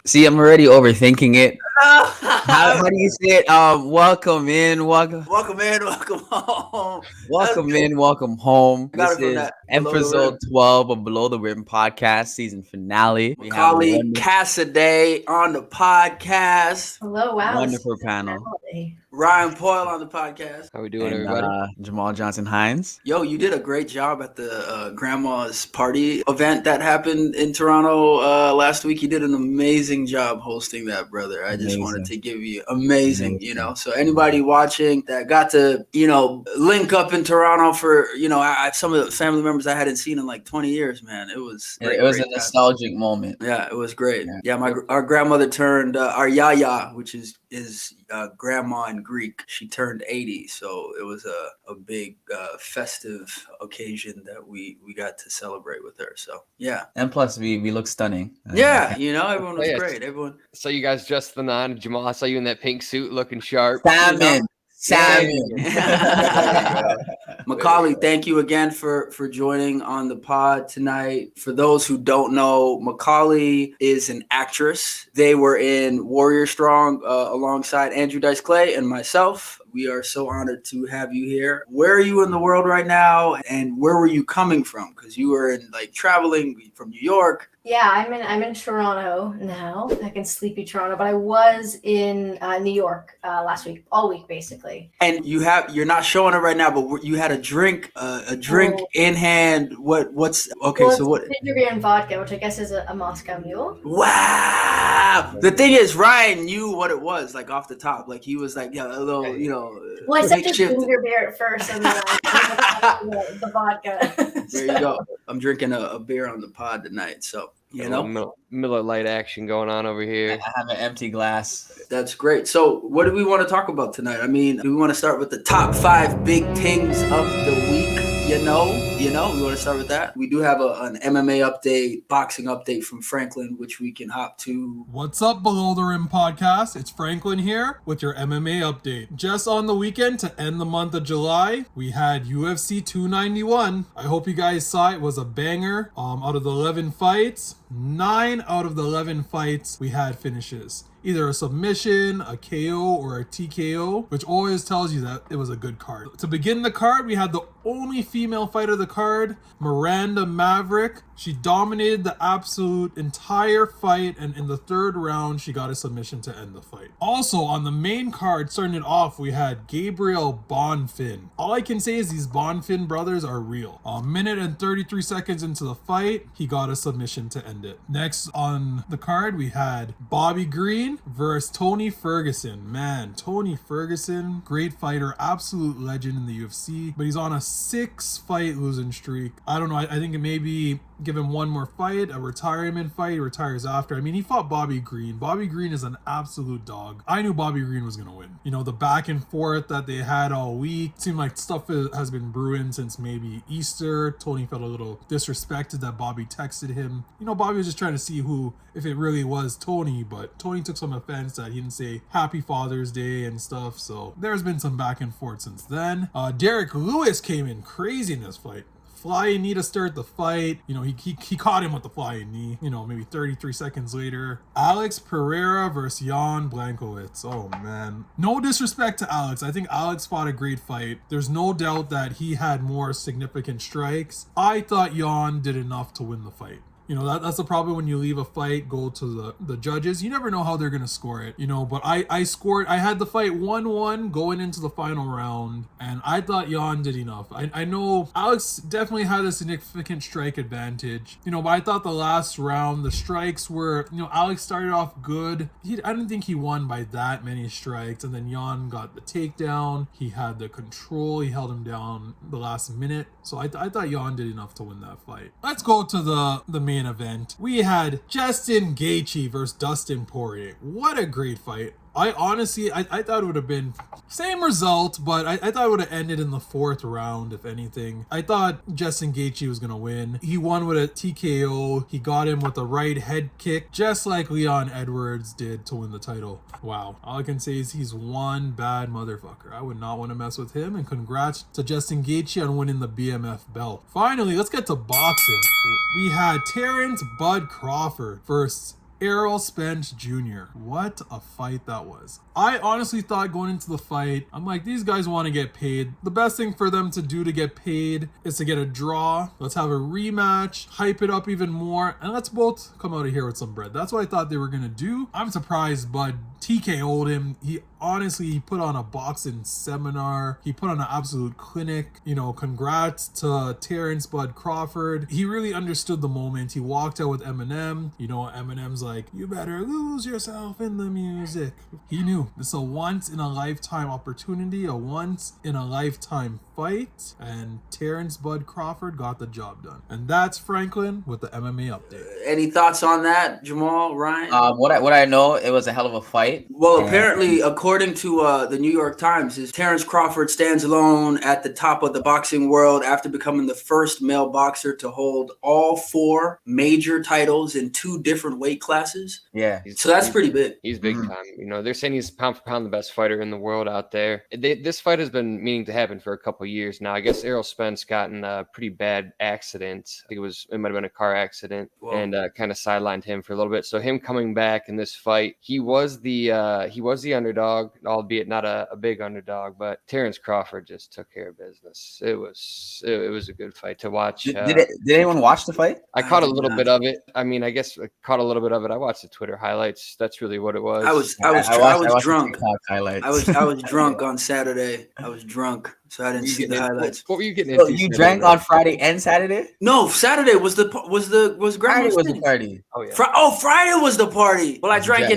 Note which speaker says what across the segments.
Speaker 1: See, I'm already overthinking it. How
Speaker 2: welcome
Speaker 1: do you say it? Welcome in,
Speaker 2: in, welcome home. That's
Speaker 1: welcome
Speaker 2: good.
Speaker 1: in, welcome home.
Speaker 2: I got
Speaker 1: This
Speaker 2: it from
Speaker 1: is
Speaker 2: that below the
Speaker 1: episode
Speaker 2: rim.
Speaker 1: 12 of Below the Rim podcast season finale. We have a
Speaker 2: Macaulay Cassidy on the podcast.
Speaker 3: Hello, wow, this is
Speaker 1: wonderful panel.
Speaker 3: finale.
Speaker 2: Ryan Poyle on the podcast.
Speaker 4: How we doing,
Speaker 1: And
Speaker 4: everybody?
Speaker 1: Jamal Johnson Hines.
Speaker 2: Yo, you did a great job at the grandma's party event that happened in Toronto last week. You did an amazing job hosting that, brother. I just wanted to give you amazing. So anybody watching that got to, link up in Toronto for, some of the family members I hadn't seen in like 20 years, man. It was great.
Speaker 1: It was a nostalgic moment.
Speaker 2: Yeah, it was great. Yeah, our grandmother turned our yaya, which is grandma in Greek. She turned 80, so it was a big festive occasion that we got to celebrate with her. So yeah,
Speaker 1: and plus we look stunning.
Speaker 2: Everyone was great. Everyone.
Speaker 4: So you guys dressed the nine. Jamal, I saw you in that pink suit, looking sharp.
Speaker 1: Salmon.
Speaker 2: Macaulay, thank you again for joining on the pod tonight. For those who don't know, Macaulay is an actress. They were in Warrior Strong alongside Andrew Dice Clay and myself. We are so honored to have you here. Where are you in the world right now, and where were you coming from? Because you were in traveling from New York.
Speaker 3: Yeah, I'm in Toronto now, like in sleepy Toronto, but I was in New York last week, all week basically.
Speaker 2: And you're not showing it right now, but you had a drink in hand. What's okay?
Speaker 3: Well,
Speaker 2: so what?
Speaker 3: Ginger beer and vodka, which I guess is a Moscow Mule.
Speaker 2: Wow. The thing is, Ryan knew what it was, like off the top. Like he was like, yeah, a little,
Speaker 3: Well, I said just ginger beer at first, and then the vodka.
Speaker 2: There you go. I'm drinking a beer on the pod tonight, so.
Speaker 4: Miller Lite action going on over here.
Speaker 1: I have an empty glass.
Speaker 2: That's great. So what do we want to talk about tonight? I mean, do we want to start with the top 5 big things of the week? We want to start with that. We do have an MMA update, boxing update from Franklin, which we can hop to.
Speaker 5: What's up, Below the Rim podcast? It's Franklin here with your MMA update. Just on the weekend to end the month of July, we had UFC 291. I hope you guys saw it. It was a banger. Out of the 11 fights, 9 out of the 11 fights we had finishes. Either a submission, a KO, or a TKO, which always tells you that it was a good card. To begin the card, we had the only female fighter of the card, Miranda Maverick. She dominated the absolute entire fight, and in the third round, she got a submission to end the fight. Also, on the main card, starting it off, we had Gabriel Bonfim. All I can say is these Bonfim brothers are real. A minute and 33 seconds into the fight, he got a submission to end it. Next on the card, we had Bobby Green versus Tony Ferguson. Man, Tony Ferguson, great fighter, absolute legend in the UFC, but he's on a 6-fight losing streak. I don't know, I think it may be give him one more fight, a retirement fight, he retires after. I mean, he fought Bobby Green. Bobby Green is an absolute dog. I knew Bobby Green was going to win. The back and forth that they had all week seemed like stuff has been brewing since maybe Easter. Tony felt a little disrespected that Bobby texted him. Bobby was just trying to see if it really was Tony, but Tony took some offense that he didn't say Happy Father's Day and stuff, so there's been some back and forth since then. Derek Lewis came in crazy in this fight. Flying knee to start the fight. He caught him with the flying knee, maybe 33 seconds later. Alex Pereira versus Jan Blachowicz. Oh, man. No disrespect to Alex. I think Alex fought a great fight. There's no doubt that he had more significant strikes. I thought Jan did enough to win the fight. That's the problem when you leave a fight, go to the judges. You never know how they're going to score it, but I had the fight 1-1 going into the final round, and I thought Jan did enough. I know Alex definitely had a significant strike advantage, but I thought the last round, the strikes were, Alex started off good. I didn't think he won by that many strikes, and then Jan got the takedown. He had the control. He held him down the last minute. So I thought Jan did enough to win that fight. Let's go to the main event. We had Justin Gaethje versus Dustin Poirier. What a great fight. I honestly, I thought it would have been same result, but I thought it would have ended in the 4th round, if anything. I thought Justin Gaethje was going to win. He won with a TKO. He got him with a right head kick, just like Leon Edwards did to win the title. Wow. All I can say is he's one bad motherfucker. I would not want to mess with him, and congrats to Justin Gaethje on winning the BMF belt. Finally, let's get to boxing. We had Terrence Bud Crawford versus Errol Spence Jr. What a fight that was. I honestly thought going into the fight, I'm like, these guys want to get paid. The best thing for them to do to get paid is to get a draw. Let's have a rematch, hype it up even more, and let's both come out of here with some bread. That's what I thought they were going to do. I'm surprised Bud TKO'd him. He put on a boxing seminar. He put on an absolute clinic. Congrats to Terrence Bud Crawford. He really understood the moment. He walked out with Eminem. Eminem's like, you better lose yourself in the music. He knew this is a once in a lifetime opportunity, a once in a lifetime fight, and Terrence Bud Crawford got the job done. And that's Franklin with the MMA update.
Speaker 2: Any thoughts on that, Jamal, Ryan?
Speaker 1: What I know, it was a hell of a fight.
Speaker 2: Well, apparently, according to the New York Times, Terrence Crawford stands alone at the top of the boxing world after becoming the first male boxer to hold all 4 major titles in 2 different weight classes.
Speaker 1: Yeah.
Speaker 2: So that's pretty big.
Speaker 4: He's big time. They're saying he's pound for pound the best fighter in the world out there. This fight has been meaning to happen for a couple years now. I guess Errol Spence got in a pretty bad accident. I think it might have been a car accident. Whoa. And kind of sidelined him for a little bit. So him coming back in this fight, he was the underdog, albeit not a big underdog, but Terrence Crawford just took care of business. It was a good fight to watch.
Speaker 1: Did anyone watch the fight?
Speaker 4: I caught a little bit of it. I mean, I guess I caught a little bit of it. I watched the Twitter highlights. That's really what it was.
Speaker 2: I was drunk. I was drunk on Saturday. I was drunk, so I didn't see the highlights.
Speaker 4: What were you getting into?
Speaker 1: You drank on Friday and Saturday?
Speaker 2: No, Saturday was
Speaker 1: Friday was the party.
Speaker 4: Oh yeah.
Speaker 2: Friday was the party. Well, I drank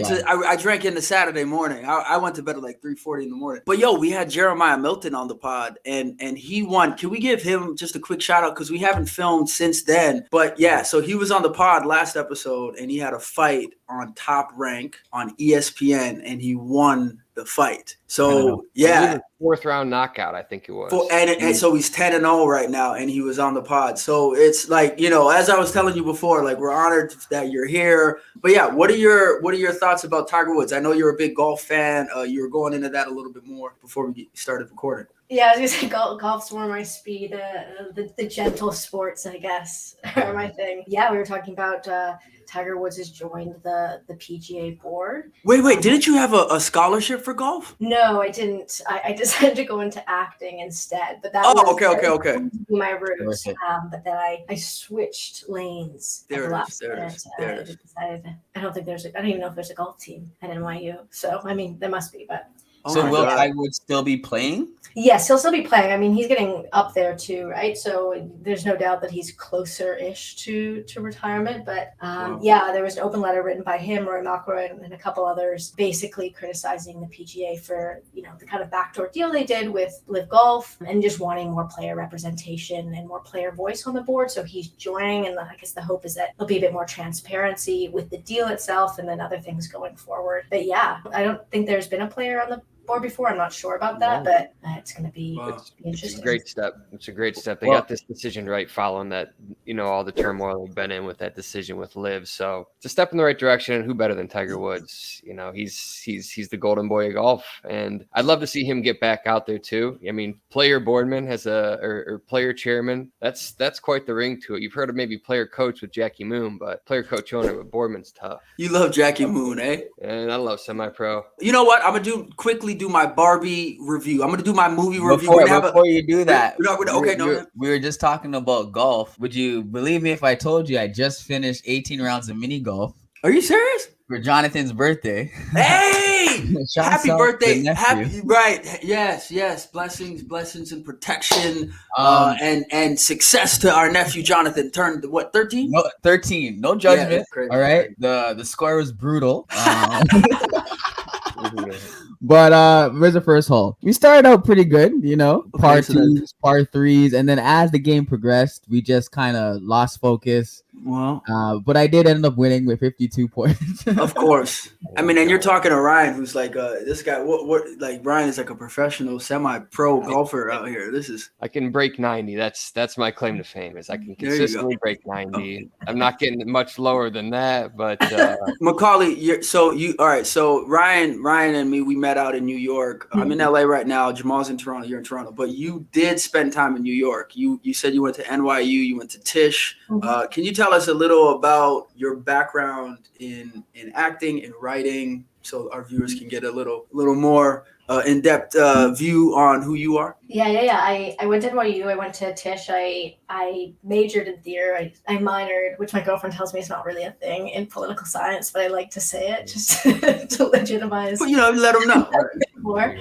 Speaker 2: into Saturday morning. I went to bed at like 3:40 in the morning. But we had Jeremiah Milton on the pod, and he won. Can we give him just a quick shout out because we haven't filmed since then? But yeah, so he was on the pod last episode, and he had a fight on Top Rank on ESPN, and he won the fight. So yeah,
Speaker 4: 4th round knockout, I think it was.
Speaker 2: And so he's 10-0 right now, and he was on the pod. So it's like, as I was telling you before, like, we're honored that you're here. But yeah, what are your thoughts about Tiger Woods? I know you're a big golf fan. You were going into that a little bit more before we started recording.
Speaker 3: Yeah, I was gonna say golf's more my speed. The gentle sports, I guess, are my thing. Yeah, we were talking about Tiger Woods has joined the PGA board.
Speaker 2: Wait, didn't you have a scholarship for golf?
Speaker 3: No, I didn't. I decided to go into acting instead. But that
Speaker 2: okay.
Speaker 3: My route. But then I switched lanes.
Speaker 2: There it is.
Speaker 3: I don't even know if there's a golf team at NYU. So I mean, there must be, but.
Speaker 1: So will Tiger Woods still be playing?
Speaker 3: Yes, he'll still be playing. I mean, he's getting up there too, right? So there's no doubt that he's closer-ish to retirement. But there was an open letter written by him, Rory McIlroy, and a couple others, basically criticizing the PGA for the kind of backdoor deal they did with Live Golf and just wanting more player representation and more player voice on the board. So he's joining, and I guess the hope is that there'll be a bit more transparency with the deal itself, and then other things going forward. But yeah, I don't think there's been a player on the board before. I'm not sure about that, but it's going to be interesting.
Speaker 4: It's a great step. They got this decision right following that, all the turmoil we've been in with that decision with Liv. So it's a step in the right direction. And who better than Tiger Woods? He's the golden boy of golf, and I'd love to see him get back out there too. I mean, player boardman has or player chairman. That's quite the ring to it. You've heard of maybe player coach with Jackie Moon, but player coach owner with boardman's tough.
Speaker 2: You love Jackie Moon, eh?
Speaker 4: And I love semi-pro.
Speaker 2: You know what? I'm gonna quickly do my Barbie review. I'm gonna do my movie review.
Speaker 1: Before you do that,
Speaker 2: we
Speaker 1: were just talking about golf. Would you believe me if I told you I just finished 18 rounds of mini golf?
Speaker 2: Are you serious?
Speaker 1: For Jonathan's birthday.
Speaker 2: Hey! Happy birthday. Yes. Blessings and protection and success to our nephew Jonathan. Turned 13?
Speaker 1: No, 13. No judgment. Yeah, all right. The score was brutal. But where's the first hole? We started out pretty good, par 2s, par 3s, and then as the game progressed, we just kind of lost focus.
Speaker 2: Well,
Speaker 1: but I did end up winning with 52 points.
Speaker 2: Of course. I mean, and you're talking to Ryan, who's like this guy. Like Ryan is like a professional, semi-pro golfer out here.
Speaker 4: I can break 90. That's my claim to fame. Is I can consistently break 90. I'm not getting much lower than that, but
Speaker 2: Macaulay, all right. So Ryan and me, we met met out in New York. I'm in LA right now. Jamal's in Toronto. You're in Toronto, but you did spend time in New York. You said you went to NYU. You went to Tisch. Can you tell us a little about your background in acting, in writing, so our viewers can get a little more in-depth view on who you are?
Speaker 3: Yeah. I went to NYU. I went to Tisch. I majored in theater. I minored, which my girlfriend tells me is not really a thing, in political science, but I like to say it just to legitimize.
Speaker 2: But let them know.
Speaker 3: More.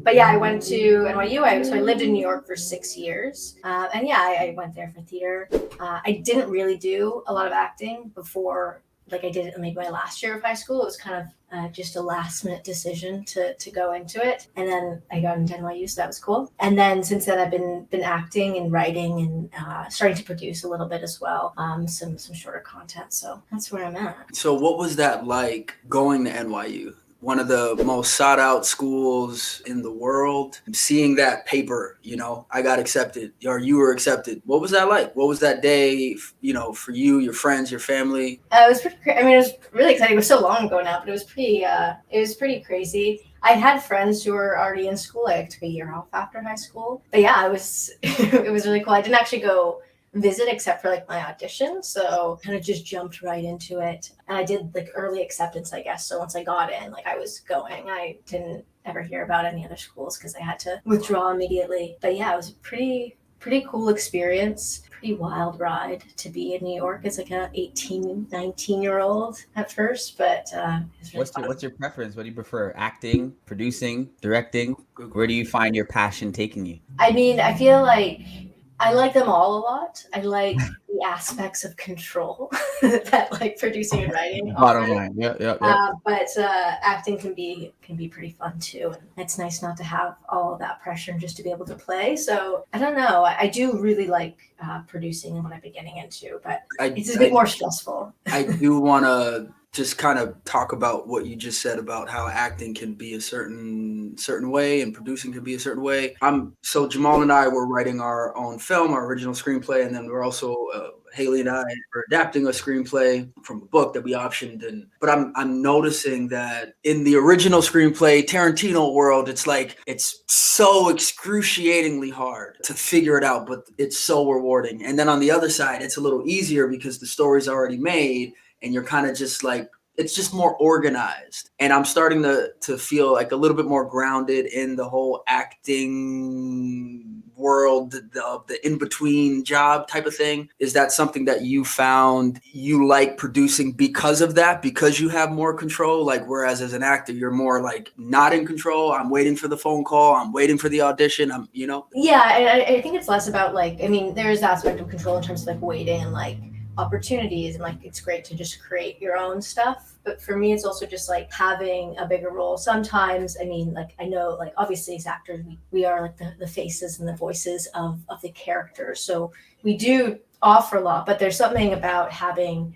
Speaker 3: But yeah, I went to NYU. So I lived in New York for 6 years. And yeah, I went there for theater. I didn't really do a lot of acting before. Like I did it maybe my last year of high school. It was kind of just a last minute decision to go into it. And then I got into NYU, so that was cool. And then since then I've been acting and writing and starting to produce a little bit as well. Some shorter content. So that's where I'm at.
Speaker 2: So what was that like going to NYU? One of the most sought out schools in the world. Seeing that paper, I got accepted, or you were accepted. What was that like? What was that day, for you, your friends, your family?
Speaker 3: It was pretty. It was really exciting. It was so long ago now, but it was pretty. It was pretty crazy. I had friends who were already in school. I took a year off after high school, but yeah, it was. It was really cool. I didn't actually go visit except for like my audition, so kind of just jumped right into it. And I did like early acceptance, I guess. So once I got in, like I was going. I didn't ever hear about any other schools because I had to withdraw immediately. But yeah, it was a pretty cool experience. Pretty wild ride to be in New York as like a 18, 19-year-old at first, but it's really
Speaker 1: what's your preference? What do you prefer? Acting, producing, directing? Where do you find your passion taking you?
Speaker 3: I mean, I feel like I like them all a lot. I like the aspects of control that like producing and writing.
Speaker 1: Bottom line, yeah.
Speaker 3: But acting can be pretty fun too. And it's nice not to have all of that pressure and just to be able to play. So I don't know. I do really like producing and what I've been getting into, but it's a bit more stressful.
Speaker 2: I do want to just kind of talk about what you just said about how acting can be a certain way and producing can be a certain way. So Jamal and I were writing our own film, our original screenplay, and then we're also Haley and I are adapting a screenplay from a book that we optioned. But I'm noticing that in the original screenplay, Tarantino world, it's like it's so excruciatingly hard to figure it out, but it's so rewarding. And then on the other side, it's a little easier because the story's already made. And you're kind of just like, it's just more organized. And I'm starting to feel like a little bit more grounded in the whole acting world, the in-between job type of thing. Is that something that you found you like producing because of that, because you have more control? Like, whereas as an actor, you're more like not in control. I'm waiting for the phone call. I'm waiting for the audition.
Speaker 3: Yeah, I think it's less about like, I mean, there is aspect of control in terms of like waiting and like opportunities, and like it's great to just create your own stuff, but for me it's also just like having a bigger role sometimes. I mean, like I know like obviously as actors we are like the faces and the voices of the characters, so we do offer a lot, but there's something about having,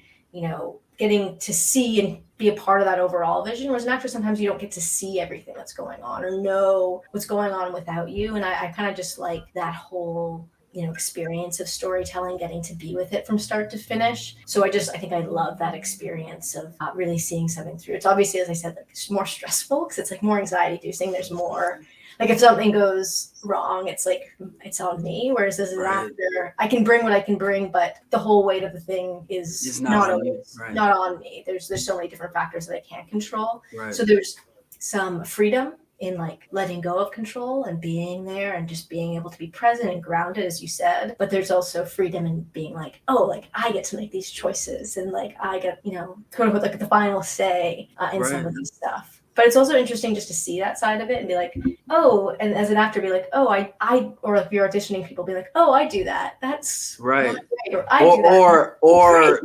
Speaker 3: getting to see and be a part of that overall vision, whereas an actor sometimes you don't get to see everything that's going on or know what's going on without you. And I kind of just like that whole experience of storytelling, getting to be with it from start to finish. So I think I love that experience of really seeing something through. It's obviously, as I said, like it's more stressful because it's like more anxiety inducing. There's more, like if something goes wrong, it's like, it's on me. Whereas as an actor, I can bring what I can bring, but the whole weight of the thing is not always not on me. There's so many different factors that I can't control.
Speaker 2: Right.
Speaker 3: So there's some freedom in like letting go of control and being there and just being able to be present and grounded, as you said. But there's also freedom in being like, oh, like I get to make these choices and like I get, quote unquote, like the final say in some of this stuff. But it's also interesting just to see that side of it and be like, oh, and as an actor be like, oh, I or if you're auditioning people, be like, oh, I do that. That's
Speaker 2: right.
Speaker 3: Or I do that.
Speaker 2: Or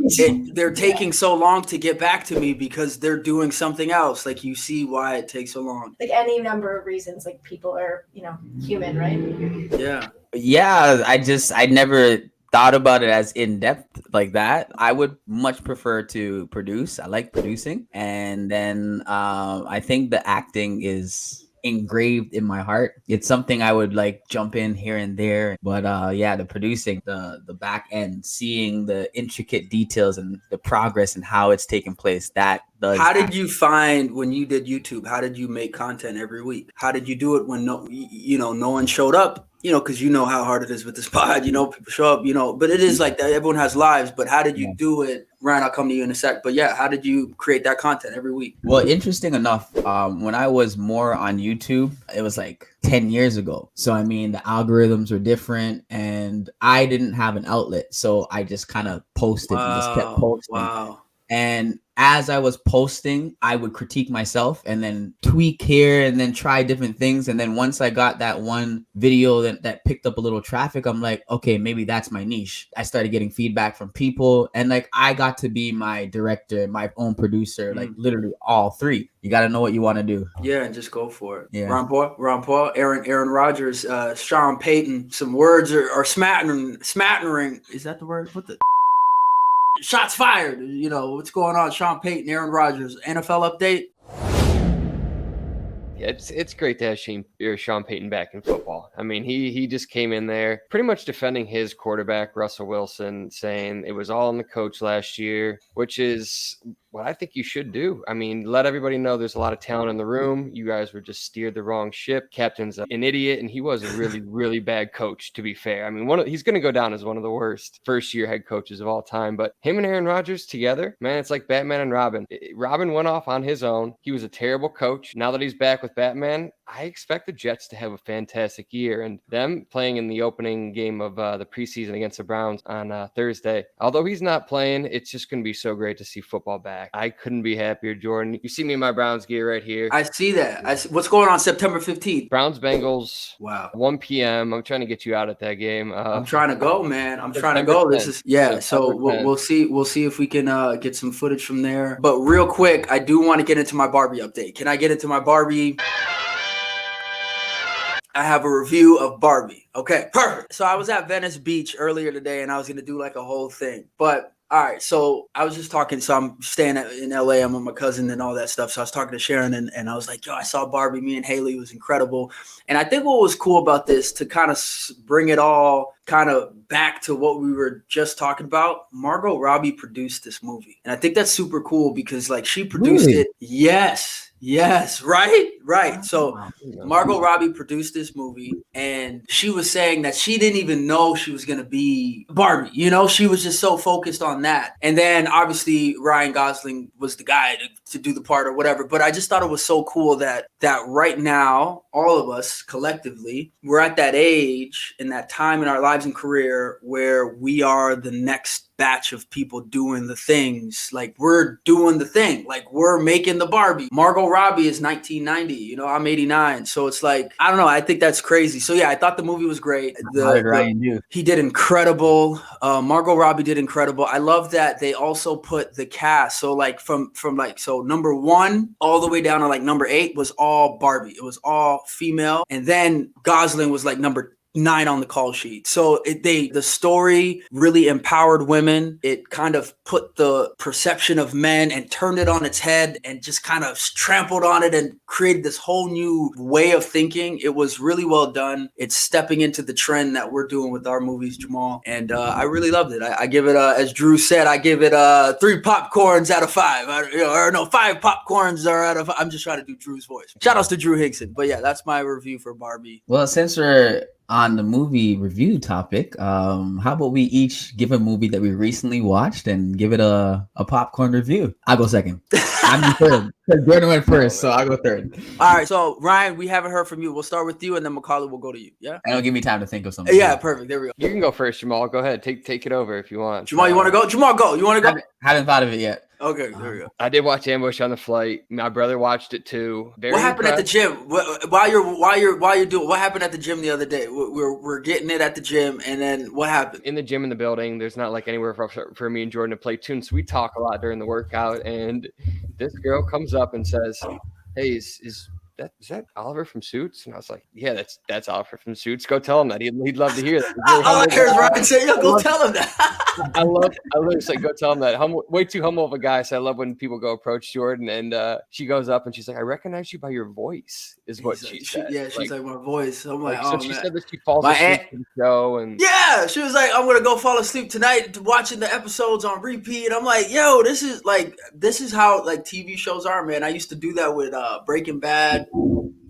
Speaker 2: they're taking so long to get back to me because they're doing something else. Like you see why it takes so long.
Speaker 3: Like any number of reasons, like people are, human, right?
Speaker 2: Yeah.
Speaker 1: Yeah, I never thought about it as in-depth like that. I would much prefer to produce. I like producing. And then I think the acting is engraved in my heart. It's something I would like jump in here and there. But yeah, the producing, the back end, seeing the intricate details and the progress and how it's taking place, that does.
Speaker 2: How did you find when you did YouTube? How did you make content every week? How did you do it when no one showed up? Because you know how hard it is with this pod. People show up. But it is like that. Everyone has lives. But how did you do it, Ryan? I'll come to you in a sec. But yeah, how did you create that content every week?
Speaker 1: Well, interesting enough, when I was more on YouTube, it was like 10 years ago. So I mean, the algorithms were different, and I didn't have an outlet, so I just kind of posted and just kept posting.
Speaker 2: Wow.
Speaker 1: And as I was posting, I would critique myself and then tweak here and then try different things. And then once I got that one video that picked up a little traffic, I'm like, okay, maybe that's my niche. I started getting feedback from people, and like I got to be my director, my own producer, like literally all three. You got to know what you want to do.
Speaker 2: Yeah, and just go for it.
Speaker 1: Yeah.
Speaker 2: Ron Paul, Aaron Rodgers, Sean Payton. Some words are smattering. Is that the word? What the? Shots fired. What's going on? Sean Payton, Aaron Rodgers, NFL update.
Speaker 4: Yeah, it's great to have Sean Payton back in football. I mean, he just came in there pretty much defending his quarterback, Russell Wilson, saying it was all on the coach last year, which is what I think you should do. I mean, let everybody know there's a lot of talent in the room. You guys were just steered the wrong ship. Captain's an idiot, and he was a really, really bad coach, to be fair. I mean, he's going to go down as one of the worst first-year head coaches of all time. But him and Aaron Rodgers together, man, it's like Batman and Robin. Robin went off on his own. He was a terrible coach. Now that he's back with Batman, I expect the Jets to have a fantastic year, and them playing in the opening game of the preseason against the Browns on Thursday. Although he's not playing, it's just going to be so great to see football back. I couldn't be happier, Jordan. You see me in my Browns gear right here.
Speaker 2: I see that. What's going on September 15th?
Speaker 4: Browns Bengals.
Speaker 2: Wow.
Speaker 4: 1 p.m. I'm trying to get you out at that game.
Speaker 2: I'm trying to go, man. I'm trying to go. This is So we'll see. We'll see if we can get some footage from there. But real quick, I do want to get into my Barbie update. Can I get into my Barbie? I have a review of Barbie. Okay, perfect. So I was at Venice Beach earlier today, and I was going to do like a whole thing. But all right, so I was just talking. So I'm staying in LA. I'm with my cousin and all that stuff. So I was talking to Sharon, and I was like, yo, I saw Barbie. Me and Haley, was incredible. And I think what was cool about this, to kind of bring it all kind of back to what we were just talking about, Margot Robbie produced this movie. And I think that's super cool because like she produced it. Yes, right. So Margot Robbie produced this movie, and she was saying that she didn't even know she was going to be Barbie. She was just so focused on that. And then obviously Ryan Gosling was the guy to do the part or whatever. But I just thought it was so cool that right now, all of us collectively, we're at that age and that time in our lives and career where we are the next batch of people doing the things. Like we're doing the thing, like we're making the Barbie. Margot Robbie is 1990, I'm 89. So it's like, I don't know. I think that's crazy. So yeah, I thought the movie was great.
Speaker 1: How did Ryan do?
Speaker 2: He did incredible. Margot Robbie did incredible. I love that they also put the cast. So like from number 1 all the way down to like number 8 was all Barbie. It was all female. And then Gosling was like number 9 on the call sheet. So the story really empowered women. It kind of put the perception of men and turned it on its head and just kind of trampled on it and created this whole new way of thinking. It was really well done. It's stepping into the trend that we're doing with our movies, Jamal. And I really loved it. I give it, as Drew said, I give it 3 popcorns out of 5. 5 popcorns are out of 5. I'm just trying to do Drew's voice. Shout outs to Drew Hinkson. But yeah, that's my review for Barbie.
Speaker 1: Well, since we're on the movie review topic, how about we each give a movie that we recently watched and give it a popcorn review? I'll go second. I'm third. Jordan went first, so I'll go third.
Speaker 2: All right, so Ryan, we haven't heard from you. We'll start with you, and then Macaulay will go to you. Yeah?
Speaker 1: And it'll give me time to think of something.
Speaker 2: Yeah, perfect. There we go.
Speaker 4: You can go first, Jamal. Go ahead. Take it over if you want.
Speaker 2: Jamal, you want to go? Jamal, go. You want to go?
Speaker 1: Haven't thought of it yet.
Speaker 2: Okay, there we go.
Speaker 4: I did watch Ambush on the flight. My brother watched it too.
Speaker 2: What happened at the gym? While you're doing, what happened at the gym the other day? We're getting it at the gym, and then what happened?
Speaker 4: In the gym in the building, there's not like anywhere for me and Jordan to play tunes. So we talk a lot during the workout, and this girl comes up and says, "Hey, is is that Oliver from Suits? And I was like, yeah, that's Oliver from Suits. Go tell him that. He'd love to hear that.
Speaker 2: All I hear is Ryan say, yo, go tell him that.
Speaker 4: I literally said, go tell him that. Way too humble of a guy. So I love when people go approach Jordan, and she goes up and she's like, I recognize you by your voice, is what she said.
Speaker 2: Yeah, she's like, my voice. I'm like,
Speaker 4: so
Speaker 2: oh,
Speaker 4: she
Speaker 2: man.
Speaker 4: said that she falls asleep to the show, and
Speaker 2: yeah, she was like, I'm gonna go fall asleep tonight watching the episodes on repeat. I'm like, yo, this is how like TV shows are, man. I used to do that with Breaking Bad.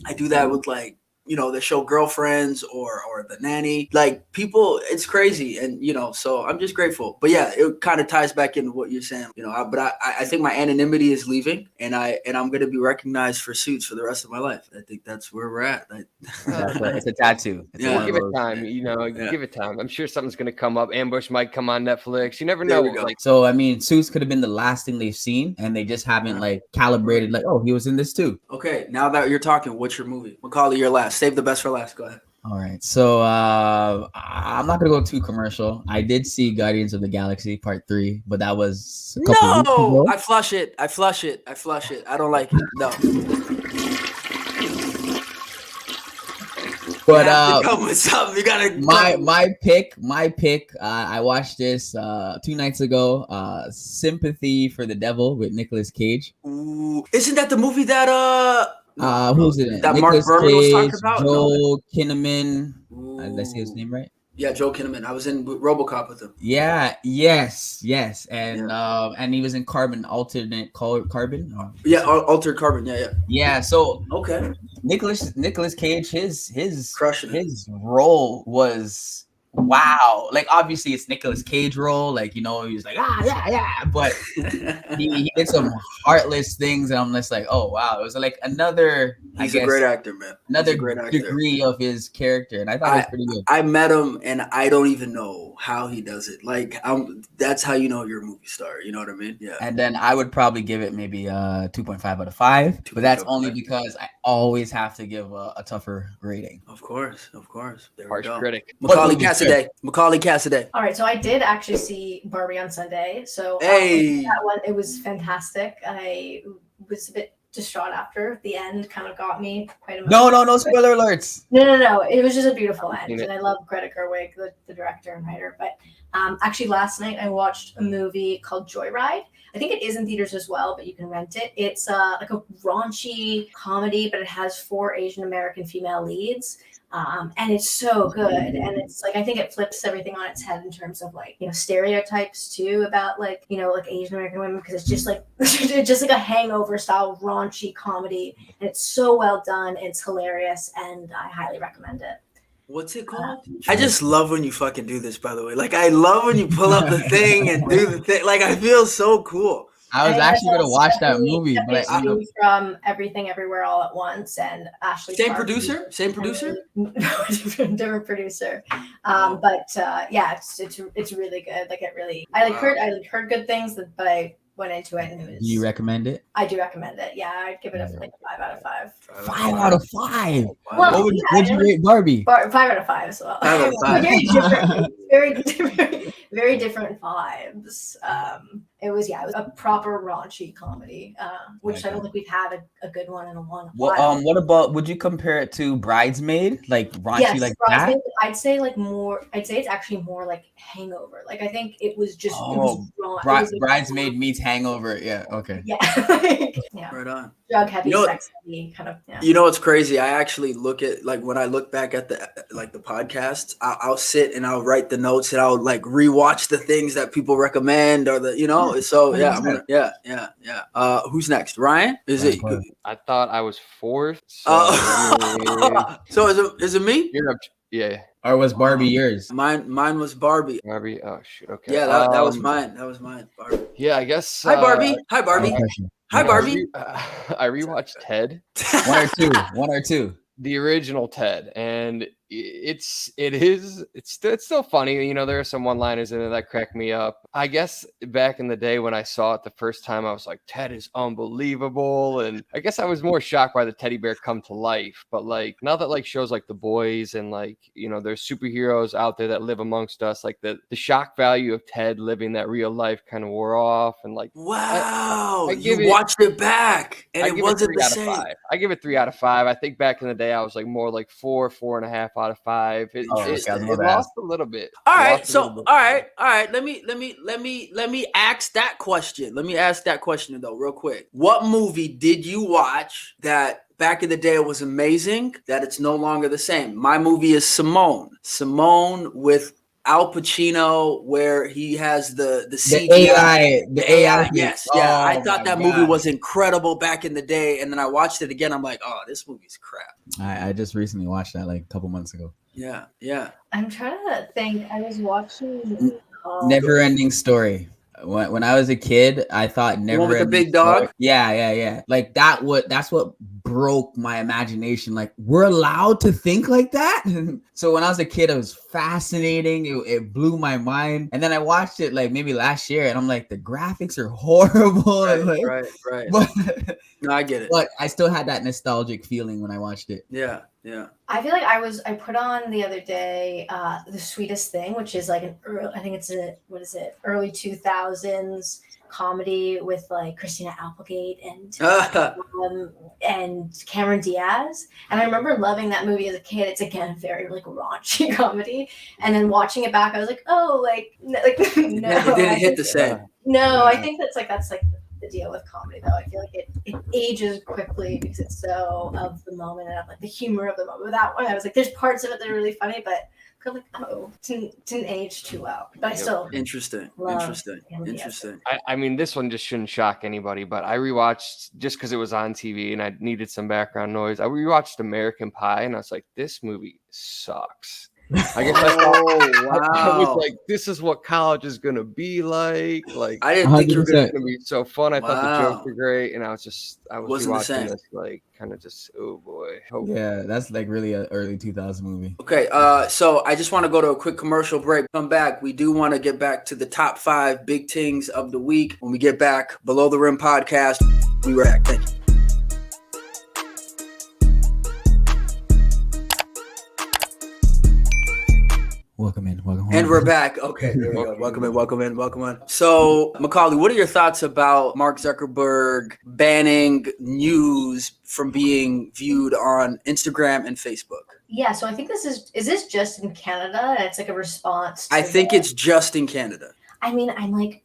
Speaker 2: I do that with like, you know, the show Girlfriends or The Nanny. Like people, it's crazy, and you know, so I'm just grateful. But yeah, it kind of ties back into what you're saying, you know. I think my anonymity is leaving, and I'm gonna be recognized for Suits for the rest of my life. I think that's where we're at.
Speaker 1: It's a tattoo.
Speaker 4: Give it time, you know. Give it time. I'm sure something's gonna come up. Ambush might come on Netflix. You never know. Like,
Speaker 1: so I mean, Suits could have been the last thing they've seen, and they just haven't like calibrated. Like, oh, he was in this too.
Speaker 2: Okay, now that you're talking, what's your movie? Macaulay, you're last. Save the best for last. Go ahead.
Speaker 1: All right. So I'm not gonna go too commercial. I did see Guardians of the Galaxy Part 3, but that was a couple weeks ago.
Speaker 2: I flush it. I don't like it. No.
Speaker 1: But
Speaker 2: come with something. You gotta
Speaker 1: my pick. I watched this 2 nights ago. Sympathy for the Devil with Nicolas Cage.
Speaker 2: Ooh, isn't that the movie that
Speaker 1: who's in it?
Speaker 2: That
Speaker 1: Nicolas
Speaker 2: Mark Berman was talking
Speaker 1: Cage,
Speaker 2: about?
Speaker 1: Joel Kinnaman. Did I say his name right?
Speaker 2: Yeah, Joel Kinnaman. I was in RoboCop with him.
Speaker 1: Yeah, yes, and he was in Altered Carbon.
Speaker 2: Altered Carbon. Yeah.
Speaker 1: Yeah. So
Speaker 2: okay,
Speaker 1: Nicolas Cage, his
Speaker 2: crushing
Speaker 1: his role was wow. Like obviously it's Nicolas Cage role. Like, you know, he was like but he did some heartless things, and I'm just like, oh wow, it was like another.
Speaker 2: He's a great actor, man.
Speaker 1: Another great degree of his character, and I thought it was pretty good. I
Speaker 2: met him, and I don't even know how he does it. Like, that's how you know you're a movie star. You know what I mean? Yeah.
Speaker 1: And then I would probably give it maybe 2.5 out of 5, but that's only because I always have to give a tougher rating.
Speaker 2: Of course. There
Speaker 4: harsh critic.
Speaker 2: Macaulay Cassidy.
Speaker 3: All right, so I did actually see Barbie on Sunday. So that one, it was fantastic. I was a bit distraught after the end. Kind of got me quite emotional.
Speaker 1: No spoiler alerts.
Speaker 3: No, it was just a beautiful end, and I love Greta Gerwig, the director and writer. But actually last night I watched a movie called Joyride. I think it is in theaters as well, but you can rent it. It's like a raunchy comedy, but it has 4 Asian American female leads. And it's so good, and it's like I think it flips everything on its head in terms of like, you know, stereotypes too about like, you know, like Asian American women, because it's just like a Hangover style raunchy comedy, and it's so well done. It's hilarious, and I highly recommend it.
Speaker 2: What's it called? I just love when you fucking do this, by the way. Like, I love when you pull up the thing and do the thing. Like, I feel so cool.
Speaker 1: I was actually going to watch that movie, but
Speaker 3: from Everything Everywhere All at Once, and Ashley.
Speaker 2: Same producer?
Speaker 3: No, different producer. But yeah, it's really good. Like, it really, I heard good things, but I went into it and it was.
Speaker 1: Do you recommend it?
Speaker 3: I do recommend it. Yeah, I'd give it a 5 out of 5.
Speaker 1: 5 out of 5.
Speaker 3: Well,
Speaker 1: what would you rate Barbie?
Speaker 3: 5 out of 5 as well.
Speaker 2: 5 out of 5.
Speaker 3: Very different vibes. It was a proper raunchy comedy, which I don't think we've had a good one in a while.
Speaker 1: Well, what about, would you compare it to Bridesmaid? Like raunchy, yes, like Bridesmaid, that?
Speaker 3: I'd say it's actually more like Hangover. Like, I think it was just
Speaker 1: Bridesmaid meets Hangover. Yeah. Okay.
Speaker 3: Yeah. Yeah.
Speaker 2: Right on.
Speaker 3: Drug heavy, sex heavy, kind of. Yeah.
Speaker 2: You know what's crazy? I actually look at, like, when I look back at the podcast, I'll sit and I'll write the notes and I'll like rewatch the things that people recommend or the, you know. So yeah. Who's next? Ryan? Is it?
Speaker 4: I thought I was 4th.
Speaker 2: So is it me?
Speaker 4: You're up. Yeah.
Speaker 1: Or was Barbie yours?
Speaker 2: Mine was Barbie.
Speaker 4: Barbie. Oh shoot. Okay.
Speaker 2: Yeah, that was mine. That was mine. Barbie.
Speaker 4: Yeah, I guess.
Speaker 2: Hi Barbie. Hi Barbie. Hi Barbie.
Speaker 4: I rewatched Ted.
Speaker 1: One or two.
Speaker 4: The original Ted, and it's still funny. You know, there are some one-liners in it that crack me up. I guess back in the day when I saw it the first time, I was like, Ted is unbelievable. And I guess I was more shocked by the teddy bear come to life. But like now that like shows like The Boys and like, you know, there's superheroes out there that live amongst us, like the shock value of Ted living that real life kind of wore off. And like,
Speaker 2: wow,
Speaker 4: you
Speaker 2: watched it back and it wasn't the same.
Speaker 4: I give it 3 out of 5. I think back in the day I was like more like 4.5 out of 5. It lost a little bit.
Speaker 2: All right, Let me ask that question. Let me ask that question though, real quick. What movie did you watch that back in the day it was amazing that it's no longer the same? My movie is Simone. Simone with Al Pacino, where he has the CGI.
Speaker 1: The AI.
Speaker 2: Yes, yeah. I thought that movie was incredible back in the day, and then I watched it again. I'm like, oh, this movie's crap.
Speaker 1: I just recently watched that like a couple months ago.
Speaker 2: Yeah.
Speaker 3: I'm trying to think. I was watching
Speaker 1: Never Ending Story. When I was a kid, I thought Never
Speaker 2: with the
Speaker 1: Ending
Speaker 2: big dog.
Speaker 1: Story. Yeah. Like that's what broke my imagination. Like, we're allowed to think like that. So when I was a kid, it was fascinating. It blew my mind. And then I watched it like maybe last year, and I'm like, the graphics are horrible.
Speaker 2: Right.
Speaker 1: But,
Speaker 2: no, I get it.
Speaker 1: But I still had that nostalgic feeling when I watched it.
Speaker 2: Yeah.
Speaker 3: I feel like I put on the other day The Sweetest Thing, which is like early 2000s comedy with like Christina Applegate and Cameron Diaz. And I remember loving that movie as a kid. It's again very like raunchy comedy. And then watching it back, I was like, oh, no.
Speaker 2: It didn't hit the same.
Speaker 3: No, I think that's like the deal with comedy though. I feel like it ages quickly because it's so of the moment and of like the humor of the moment. With that one, I was like, there's parts of it that are really funny, but I'm like, didn't age too well. But I still
Speaker 2: interesting.
Speaker 4: I mean, this one just shouldn't shock anybody, but I rewatched just because it was on TV and I needed some background noise. I rewatched American Pie and I was like, this movie sucks. I guess I was like, this is what college is gonna be like. Like,
Speaker 2: I didn't think you were
Speaker 4: gonna be so fun. I thought the jokes were great, and I was watching this like kind of just, oh boy.
Speaker 1: Yeah, that's like really an early 2000 movie.
Speaker 2: Okay, so I just want to go to a quick commercial break. Come back. We do want to get back to the top 5 big things of the week. When we get back, Below the Rim podcast. We were back. Thank you.
Speaker 1: Welcome in.
Speaker 2: And we're back. Okay, there we go. Welcome in. So, Macaulay, what are your thoughts about Mark Zuckerberg banning news from being viewed on Instagram and Facebook?
Speaker 3: Yeah, so I think is this just in Canada? It's like a response to
Speaker 2: I think it's just in Canada.
Speaker 3: I mean,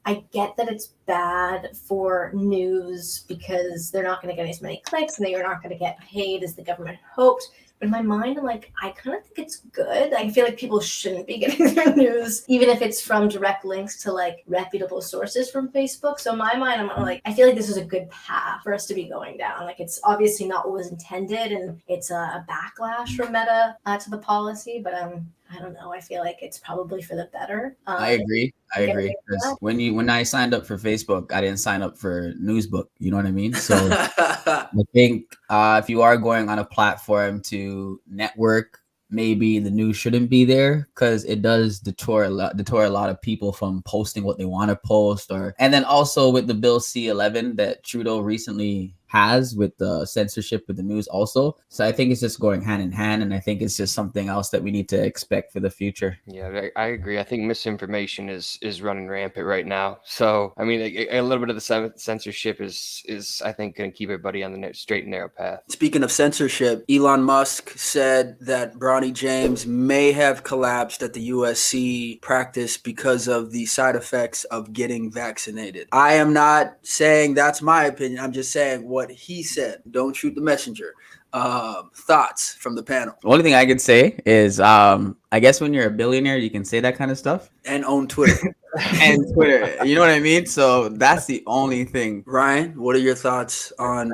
Speaker 3: I get that it's bad for news because they're not going to get as many clicks and they're not going to get paid as the government hoped. But in my mind, I'm like, I kind of think it's good. I feel like people shouldn't be getting their news, even if it's from direct links to like reputable sources from Facebook. So in my mind, I'm like, I feel like this is a good path for us to be going down. Like, it's obviously not what was intended, and it's a backlash from Meta to the policy. But I don't know. I feel like it's probably for the better.
Speaker 1: I agree. Because when I signed up for Facebook, I didn't sign up for Newsbook. You know what I mean? So I think if you are going on a platform to network, maybe the news shouldn't be there because it does deter a lot of people from posting what they want to post. And then also with the Bill C-11 that Trudeau recently has with the censorship with the news also. So I think it's just going hand in hand, and I think it's just something else that we need to expect for the future.
Speaker 4: Yeah, I agree. I think misinformation is running rampant right now. So I mean, a little bit of the censorship is I think going to keep everybody on the straight and narrow path.
Speaker 2: Speaking of censorship, Elon Musk said that Bronny James may have collapsed at the USC practice because of the side effects of getting vaccinated. I am not saying that's my opinion. I'm just saying what he said. Don't shoot the messenger. Thoughts from the panel.
Speaker 1: The only thing I could say is I guess when you're a billionaire, you can say that kind of stuff.
Speaker 2: And own Twitter.
Speaker 1: And Twitter. You know what I mean? So that's the only thing.
Speaker 2: Ryan, what are your thoughts on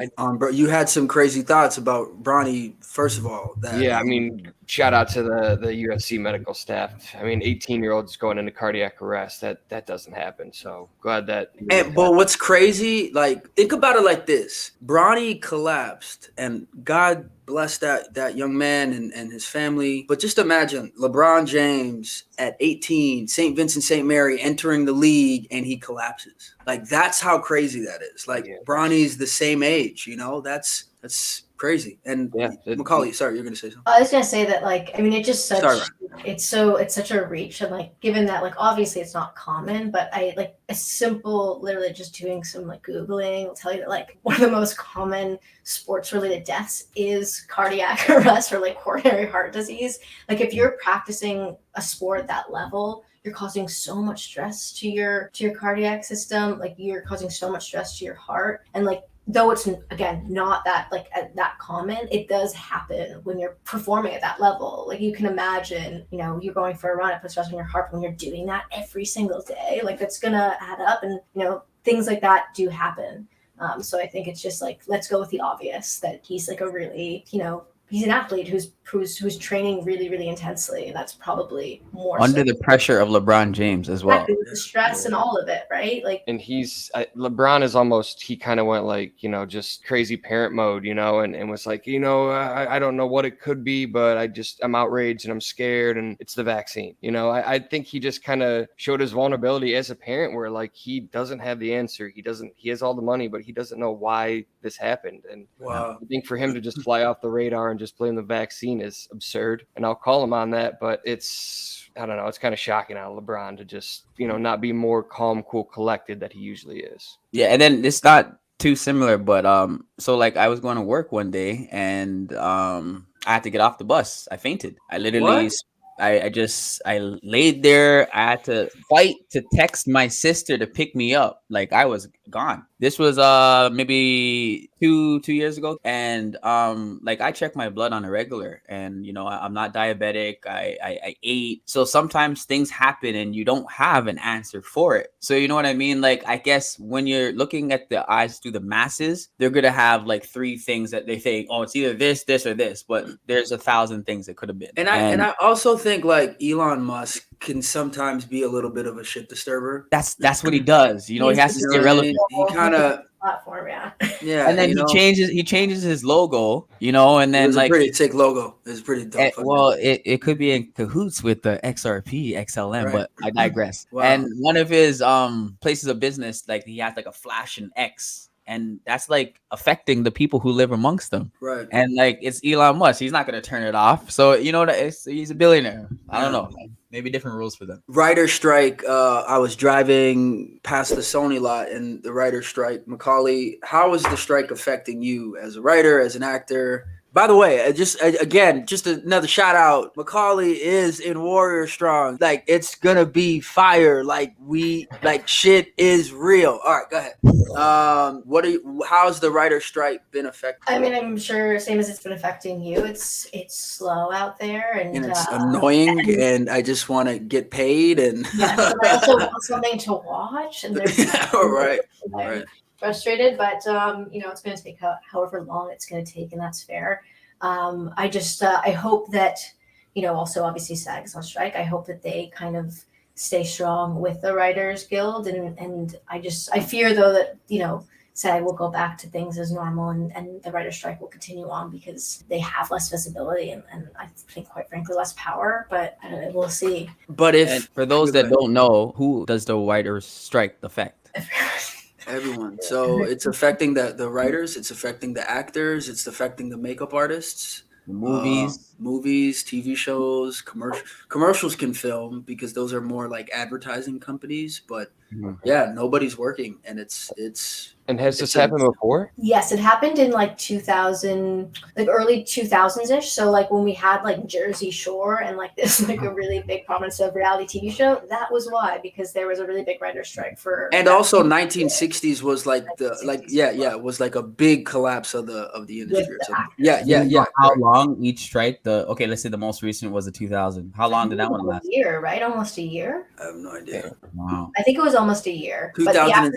Speaker 2: you had some crazy thoughts about Bronny, first of all.
Speaker 4: I mean, shout out to the UFC medical staff. I mean, 18-year-olds going into cardiac arrest, that doesn't happen. So glad that.
Speaker 2: But what's crazy, like, think about it like this. Bronny collapsed, and God bless that young man and his family. But just imagine LeBron James at 18, St. Vincent St. Mary entering the league, and he collapses. Like, that's how crazy that is. Like, Bronny's the same age, you know, that's crazy. And Macaulay, sorry, you're gonna say something.
Speaker 3: I was gonna say that, like, I mean, it's just such it's such a reach, and like, given that, like, obviously it's not common, but I like a simple, literally just doing some like Googling will tell you that like one of the most common sports related deaths is cardiac arrest or like coronary heart disease. Like, if you're practicing a sport at that level, you're causing so much stress to your cardiac system, like you're causing so much stress to your heart, and like, though it's, again, not that like that common, it does happen when you're performing at that level. Like, you can imagine, you know, you're going for a run, it puts stress on your heart, but when you're doing that every single day, like, it's gonna add up, and you know, things like that do happen. So I think it's just like, let's go with the obvious, that he's like a really, you know, he's an athlete who's training really, really intensely, and that's probably more
Speaker 1: under the pressure of LeBron James as well.
Speaker 3: Exactly, the stress and all of it, right? Like,
Speaker 4: and LeBron is almost, he kind of went like, you know, just crazy parent mode, you know, and was like, you know, I don't know what it could be, but I'm outraged and I'm scared, and it's the vaccine. You know, I think he just kind of showed his vulnerability as a parent, where like, he doesn't have the answer. He has all the money, but he doesn't know why this happened. And I think for him to just fly off the radar and just blame the vaccine is absurd, and I'll call him on that. But I don't know, it's kind of shocking on LeBron to just, you know, not be more calm, cool, collected that he usually is.
Speaker 1: Yeah, and then it's not too similar, but so like, I was going to work one day, and I had to get off the bus. I fainted. I literally I laid there. I had to fight to text my sister to pick me up. Like, I was gone. This was maybe two years ago, and like, I check my blood on a regular, and you know, I'm not diabetic. I ate, so sometimes things happen and you don't have an answer for it. So you know what I mean? Like, I guess when you're looking at the eyes through the masses, they're gonna have like three things that they think, oh, it's either this, or this, but there's 1,000 things it could have been.
Speaker 2: And I also think like Elon Musk can sometimes be a little bit of a shit disturber.
Speaker 1: That's what he does. You know, he has to stay relevant.
Speaker 2: He kind of
Speaker 3: platform, yeah.
Speaker 2: And
Speaker 1: then he changes his logo, you know, and then,
Speaker 2: it's
Speaker 1: like,
Speaker 2: a pretty sick logo. It's pretty dope.
Speaker 1: Well, it could be in cahoots with the XRP XLM, right. But I digress. Wow. And one of his places of business, like, he has like a flashing X, and that's like affecting the people who live amongst them.
Speaker 2: Right.
Speaker 1: And like, it's Elon Musk. He's not gonna turn it off. So you know, he's a billionaire. I don't know. Maybe different rules for them.
Speaker 2: Writer strike. I was driving past the Sony lot, and the writer strike. Macaulay, how is the strike affecting you as a writer, as an actor? By the way, just another shout out. Macaulay is in Warrior Strong. Like, it's gonna be fire. Like, shit is real. All right, go ahead. How's the writer strike been affecting?
Speaker 3: I mean, I'm sure same as it's been affecting you. It's slow out there, and
Speaker 2: it's annoying, and I just want to get paid, and
Speaker 3: I also want something to watch, and there's
Speaker 2: right.
Speaker 3: Frustrated, but you know, it's going to take however long it's going to take, and that's fair. I hope that, you know, also obviously SAG's on strike. I hope that they kind of stay strong with the Writers Guild, and I fear though that, you know, SAG will go back to things as normal, and the writer's strike will continue on because they have less visibility and I think, quite frankly, less power. But we'll see.
Speaker 2: But
Speaker 1: for those that don't know, who does the writer's strike affect?
Speaker 2: Everyone. So it's affecting the writers, it's affecting the actors, it's affecting the makeup artists, movies, TV shows, commercials can film because those are more like advertising companies, but yeah, nobody's working, and it's
Speaker 4: And has this happened before?
Speaker 3: Yes, it happened in like 2000, like early 2000s-ish. So like when we had like Jersey Shore and like this like a really big prominence of reality TV show, that was why, because there was a really big writer's strike for.
Speaker 2: And also 1960s was like it was like a big collapse of the industry.
Speaker 1: How long each strike? Let's say the most recent was the 2000. How long did that one last?
Speaker 3: A year, right? Almost a year.
Speaker 2: I have no idea.
Speaker 1: Wow.
Speaker 3: I think it was almost a year.
Speaker 2: 2000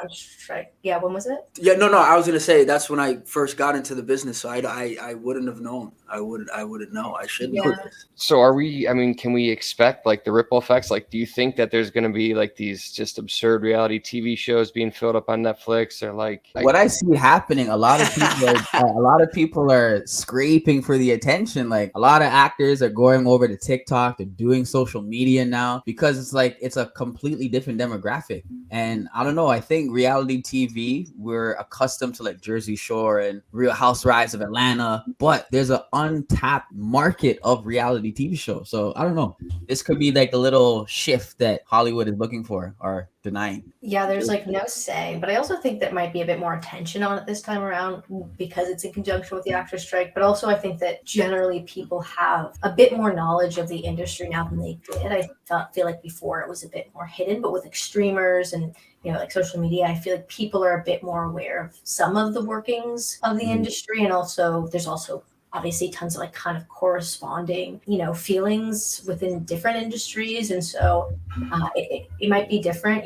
Speaker 3: strike. Yeah, when was it?
Speaker 2: Yeah, no. I was gonna say that's when I first got into the business, so I wouldn't have known. I wouldn't know. I should
Speaker 3: Yeah.
Speaker 2: know this.
Speaker 4: So are we, I mean, can we expect like the ripple effects? Like, do you think that there's going to be like these just absurd reality TV shows being filled up on Netflix, or like
Speaker 1: what I see happening, a lot of people are scraping for the attention. Like a lot of actors are going over to TikTok, they're doing social media now because it's like it's a completely different demographic. And I don't know, I think reality TV, we're accustomed to like Jersey Shore and Real Housewives of Atlanta, but there's an untapped market of reality TV shows. So I don't know. This could be like a little shift that Hollywood is looking for or denying.
Speaker 3: Yeah, there's like no say, but I also think that might be a bit more attention on it this time around because it's in conjunction with the actors' strike. But also, I think that generally people have a bit more knowledge of the industry now than they did. I feel like before it was a bit more hidden, but with streamers and like social media, I feel like people are a bit more aware of some of the workings of the industry, and also there's also obviously tons of like kind of corresponding feelings within different industries, and so it might be different.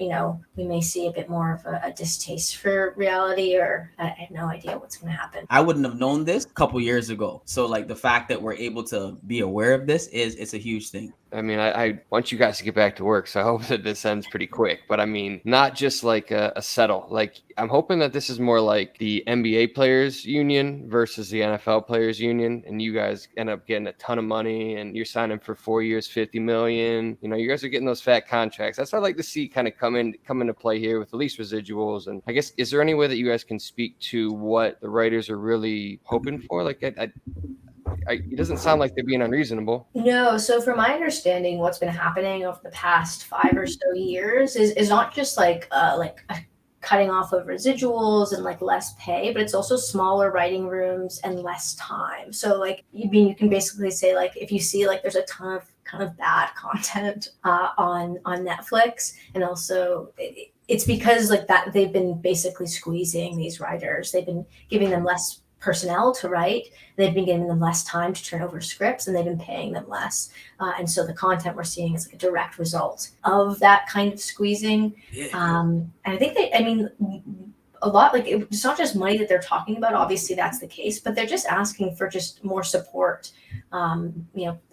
Speaker 3: We may see a bit more of a distaste for reality, or I have no idea what's going to happen.
Speaker 1: I wouldn't have known this a couple years ago. So like the fact that we're able to be aware of this it's a huge thing.
Speaker 4: I mean, I want you guys to get back to work, so I hope that this ends pretty quick. But I mean, not just like a settle. Like, I'm hoping that this is more like the NBA players union versus the NFL players union, and you guys end up getting a ton of money, and you're signing for 4 years, $50 million. You guys are getting those fat contracts. That's what I'd like to see kind of come into play here with the least residuals. And I guess, is there any way that you guys can speak to what the writers are really hoping for? Like, it doesn't sound like they're being unreasonable.
Speaker 3: No, so from my understanding, what's been happening over the past 5 or so years is not just like a cutting off of residuals and like less pay, but it's also smaller writing rooms and less time. So like you can basically say, like, if you see like there's a ton of kind of bad content on Netflix, and also it's because like that they've been basically squeezing these writers. They've been giving them less personnel to write. They've been giving them less time to turn over scripts, and they've been paying them less. And so the content we're seeing is like a direct result of that kind of squeezing. And I think a lot, like, it's not just money that they're talking about. Obviously that's the case, but they're just asking for just more support. I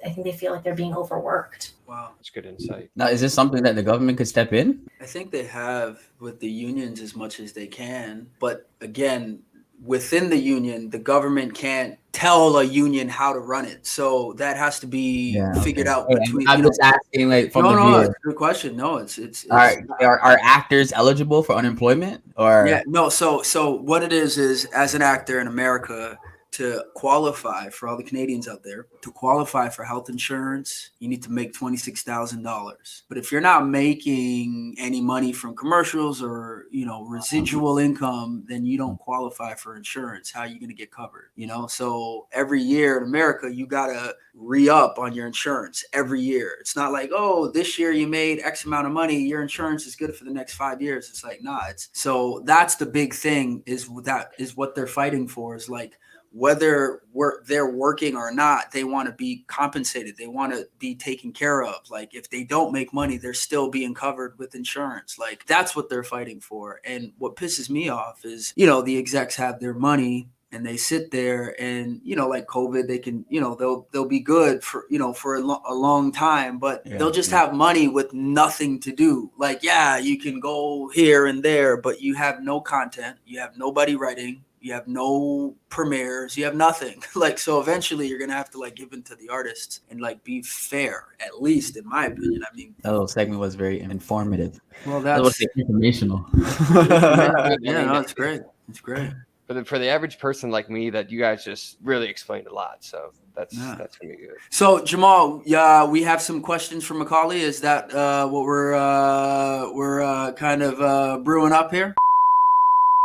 Speaker 3: think they feel like they're being overworked.
Speaker 2: Wow.
Speaker 4: That's good insight.
Speaker 1: Now, is this something that the government could step in?
Speaker 2: I think they have with the unions as much as they can. But again, within the union, the government can't tell a union how to run it. So that has to be figured out between.
Speaker 1: I'm just asking, like, from the viewer.
Speaker 2: It's a good question. No, it's
Speaker 1: are actors eligible for unemployment, or?
Speaker 2: Yeah, no. So what it is as an actor in America, to qualify, for all the Canadians out there, to qualify for health insurance, you need to make $26,000. But if you're not making any money from commercials or, residual income, then you don't qualify for insurance. How are you going to get covered? So every year in America, you got to re-up on your insurance every year. It's not like, oh, this year you made X amount of money, your insurance is good for the next 5 years. It's like, nah. So that's the big thing, is what they're fighting for, is like, whether they're working or not, they want to be compensated. They want to be taken care of. Like, if they don't make money, they're still being covered with insurance. Like, that's what they're fighting for. And what pisses me off is, the execs have their money and they sit there and, like COVID, they can, they'll be good for, for a long time, but they'll just have money with nothing to do. Like, you can go here and there, but you have no content. You have nobody writing. You have no premieres, you have nothing. Like, so eventually you're going to have to, like, give in to the artists and, like, be fair, at least in my opinion. I mean,
Speaker 1: that little segment was very informative.
Speaker 2: Well, that's
Speaker 1: informational.
Speaker 2: It's great. It's great.
Speaker 4: For the average person like me, that you guys just really explained a lot. So that's going to be good.
Speaker 2: So Jamal, we have some questions from Macaulay. Is that what we're kind of brewing up here?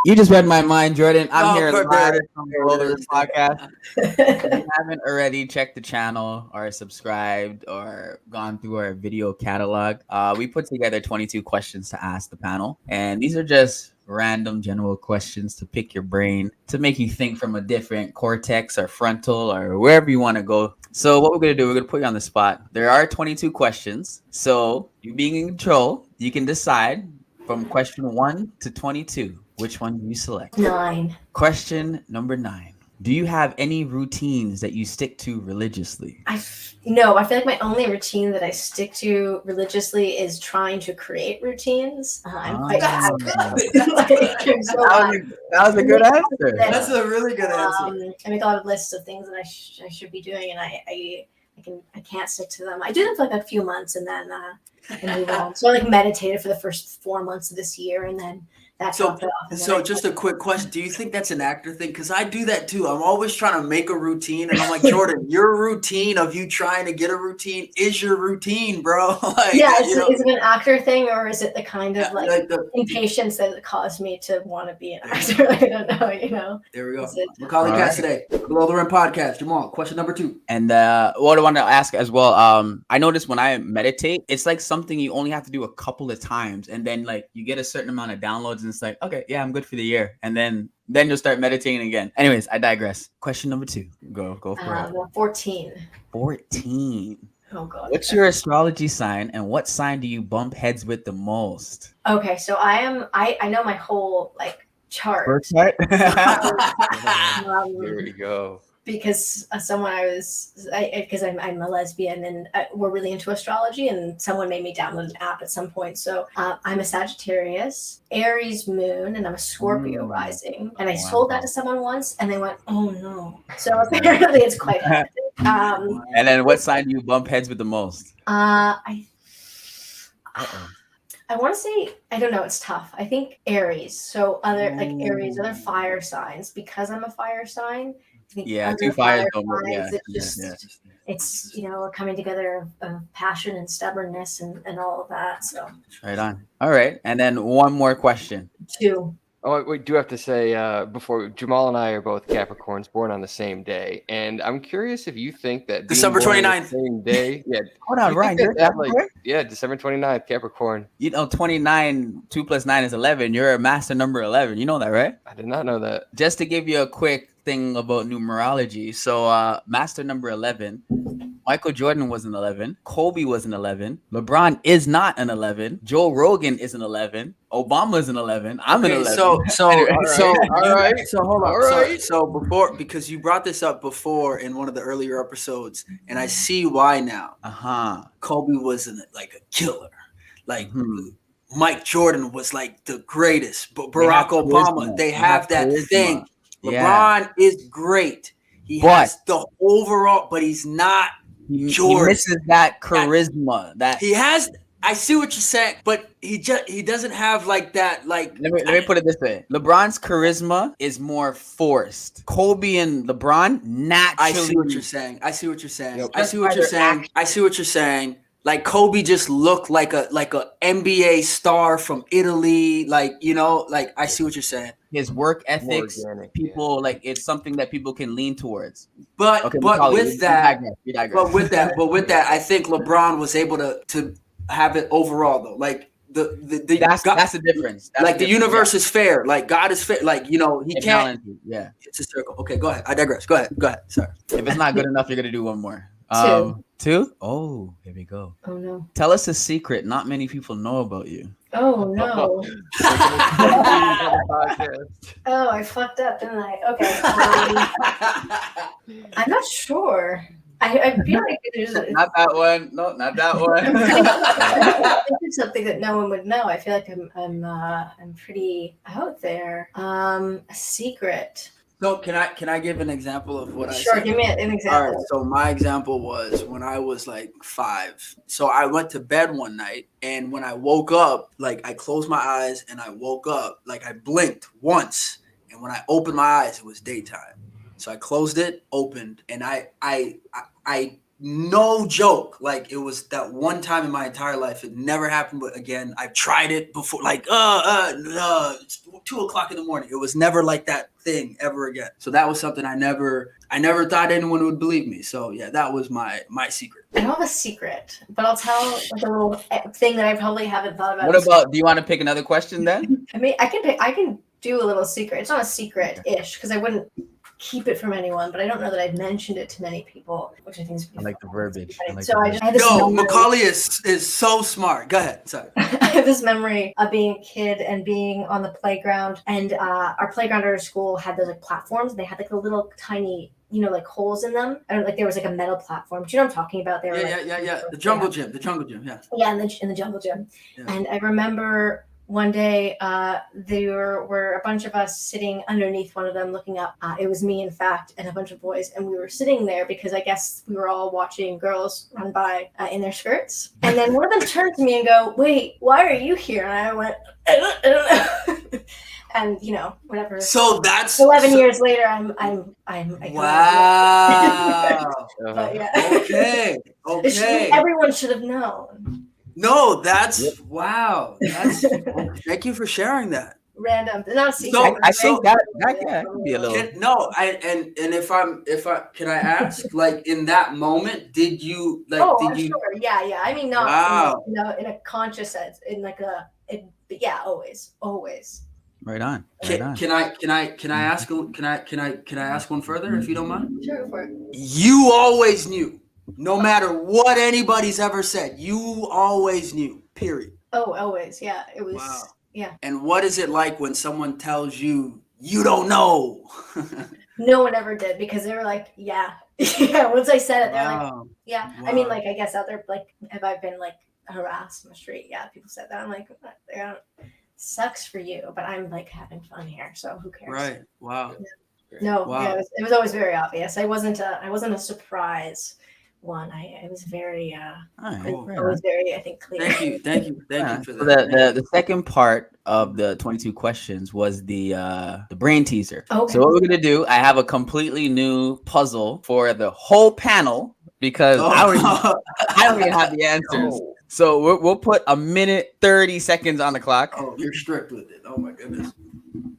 Speaker 1: You just read my mind, Jordan. I'm here live from the BelowTheRim podcast. If you haven't already checked the channel or subscribed or gone through our video catalog, we put together 22 questions to ask the panel. And these are just random general questions to pick your brain, to make you think from a different cortex or frontal or wherever you want to go. So what we're going to do, we're going to put you on the spot. There are 22 questions. So you being in control, you can decide from question 1 to 22. Which one do you select?
Speaker 3: 9.
Speaker 1: Question number 9. Do you have any routines that you stick to religiously?
Speaker 3: No, I feel like my only routine that I stick to religiously is trying to create routines. I'm quite bad.
Speaker 1: That was a good answer.
Speaker 2: That's a really good answer.
Speaker 3: I make a lot of lists of things that I should be doing, and I can't stick to them. I do them for like a few months, and then I move on. So I like meditated for the first 4 months of this year, and then that's off.
Speaker 2: So just a quick question: do you think that's an actor thing? Because I do that too. I'm always trying to make a routine, and I'm like, Jordan, your routine of you trying to get a routine is your routine, bro. Like,
Speaker 3: yeah, is it an actor thing, or is it the kind of like the impatience that caused me to want to be an actor? I don't know.
Speaker 2: There we go. Macaulay Cassidy, Below the Rim podcast. Jamal, question number 2.
Speaker 1: And what I want to ask as well, I noticed when I meditate, it's like something you only have to do a couple of times, and then like you get a certain amount of downloads, and it's like, okay, yeah, I'm good for the year, and then you'll start meditating again. Anyways, I digress. Question number 2. Go for it.
Speaker 3: 14.
Speaker 1: 14.
Speaker 3: Oh god.
Speaker 1: What's your astrology sign, and what sign do you bump heads with the most?
Speaker 3: Okay, so I know my whole like chart.
Speaker 1: Birth chart?
Speaker 4: Here we go.
Speaker 3: Because because I'm a lesbian, and we're really into astrology, and someone made me download an app at some point. So I'm a Sagittarius, Aries moon, and I'm a Scorpio rising. And I sold that to someone once, and they went, "Oh no!" So apparently it's quite hectic.
Speaker 1: And then what sign do you bump heads with the most?
Speaker 3: I want to say, I don't know, it's tough. I think Aries. So Aries, other fire signs, because I'm a fire sign.
Speaker 1: Yeah, 2 fires don't work.
Speaker 3: It's coming together of passion and stubbornness and all of that. So
Speaker 1: right on. All right, and then one more question.
Speaker 3: 2.
Speaker 4: Oh, we do have to say before, Jamal and I are both Capricorns, born on the same day, and I'm curious if you think that
Speaker 2: December 29th,
Speaker 4: same day. Yeah,
Speaker 1: hold on, Ryan.
Speaker 4: December 29th, Capricorn.
Speaker 1: 29. 2 + 9 is 11. You're a master number 11. You know that, right?
Speaker 4: I did not know that.
Speaker 1: Just to give you a quick thing about numerology. So master number 11, Michael Jordan was an 11, Kobe was an 11, LeBron is not an 11, Joe Rogan is an 11, Obama's an 11, I'm an 11.
Speaker 2: All right. So hold on.
Speaker 4: All right.
Speaker 2: So before, because you brought this up before in one of the earlier episodes, and I see why now. Kobe was like a killer. Like Mike Jordan was like the greatest, but Barack Obama, they have that charisma. Thing. LeBron is great. He has the overall, but he's not Jordan.
Speaker 1: He misses that charisma. That
Speaker 2: he has. I see what you're saying, but he doesn't have like that. Like
Speaker 1: let me put it this way: LeBron's charisma is more forced. Kobe and LeBron naturally.
Speaker 2: I see what you're saying. I see what you're saying. Like Kobe just looked like a NBA star from Italy. Like I see what you're saying.
Speaker 1: His work ethics, like it's something that people can lean towards.
Speaker 2: But with that, I think LeBron was able to have it overall though. Like
Speaker 1: that's the difference.
Speaker 2: The universe is fair. Like God is fair. Like he can't.
Speaker 1: Yeah,
Speaker 2: it's a circle. Okay, go ahead. I digress. Go ahead. Sorry.
Speaker 1: If it's not good enough, you're gonna do one more. 2? Oh, here we go.
Speaker 3: Oh no.
Speaker 1: Tell us a secret not many people know about you.
Speaker 3: Oh no. Oh, I fucked up, didn't I? Okay. I'm not sure. I feel like there's
Speaker 1: not that one. No, not that one.
Speaker 3: It's something that no one would know. I feel like I'm pretty out there. A secret.
Speaker 2: So can I give an example of what I said?
Speaker 3: Sure, give me an example.
Speaker 2: All right, so my example was when I was like 5. So I went to bed one night, and when I woke up, like I closed my eyes and I woke up, like I blinked once, and when I opened my eyes, it was daytime. So I closed it, opened, and I no joke, like it was that one time in my entire life. It never happened, but again, I've tried it before. Like it's 2:00 in the morning. It was never like that thing ever again. So that was something I never thought anyone would believe me. So yeah, that was my secret.
Speaker 3: I don't have a secret, but I'll tell like a little thing that I probably haven't thought about.
Speaker 1: What about? Do you want to pick another question then?
Speaker 3: I mean, I can do a little secret. It's not a secret-ish because I wouldn't keep it from anyone, but I don't know that I've mentioned it to many people, which I think is
Speaker 1: I like the verbiage.
Speaker 3: I had this
Speaker 2: No,
Speaker 3: memory.
Speaker 2: Macaulay is so smart. Go ahead. Sorry.
Speaker 3: I have this memory of being a kid and being on the playground, and our playground at our school had those like platforms. They had like a little tiny, like holes in them. And like there was like a metal platform. Do you know what I'm talking about? They were
Speaker 2: Yeah. The jungle gym. Yeah.
Speaker 3: Yeah, in the jungle gym. Yeah. And I remember one day there were a bunch of us sitting underneath one of them looking up. It was me, in fact, and a bunch of boys. And we were sitting there because I guess we were all watching girls run by in their skirts. And then one of them turned to me and go, "Wait, why are you here?" And I went, I don't know. And whatever.
Speaker 2: So that's
Speaker 3: 11 years later. I'm
Speaker 2: wow.
Speaker 3: But yeah.
Speaker 2: Okay.
Speaker 3: Everyone should have known.
Speaker 2: No, that's wow. That's thank you for sharing that.
Speaker 3: Random, not a secret.
Speaker 1: So, I think that could be a little.
Speaker 2: If I can I ask, like in that moment, did you like?
Speaker 3: Oh,
Speaker 2: did you?
Speaker 3: Sure. Yeah. I mean, not
Speaker 2: wow.
Speaker 3: in a conscious sense, in like always.
Speaker 1: Right on.
Speaker 2: Can I ask one further if you don't mind?
Speaker 3: Sure, go for it.
Speaker 2: You always knew. No matter what anybody's ever said, you always knew, period.
Speaker 3: Oh, always. Yeah. It was.
Speaker 2: Wow.
Speaker 3: Yeah.
Speaker 2: And what is it like when someone tells you don't know?
Speaker 3: No one ever did, because they were like, yeah. Yeah. Once I said it, they're like, yeah.
Speaker 2: Wow.
Speaker 3: I mean, like, I guess out there, like, have I been like harassed on the street? Yeah. People said that. I'm like, sucks for you, but I'm like having fun here. So who cares?
Speaker 2: Right. Wow.
Speaker 3: Yeah. No.
Speaker 2: Wow.
Speaker 3: Yeah. It was always very obvious. I wasn't a surprise one. I was very very, I think, clear.
Speaker 2: Thank you for that.
Speaker 1: The second part of the 22 questions was the brain teaser.
Speaker 3: Okay.
Speaker 1: So what we're gonna do, I have a completely new puzzle for the whole panel because I don't even have the answers.
Speaker 2: Oh.
Speaker 1: So we'll put a minute 30 seconds on the clock.
Speaker 2: Oh, you're strict with it. Oh my goodness.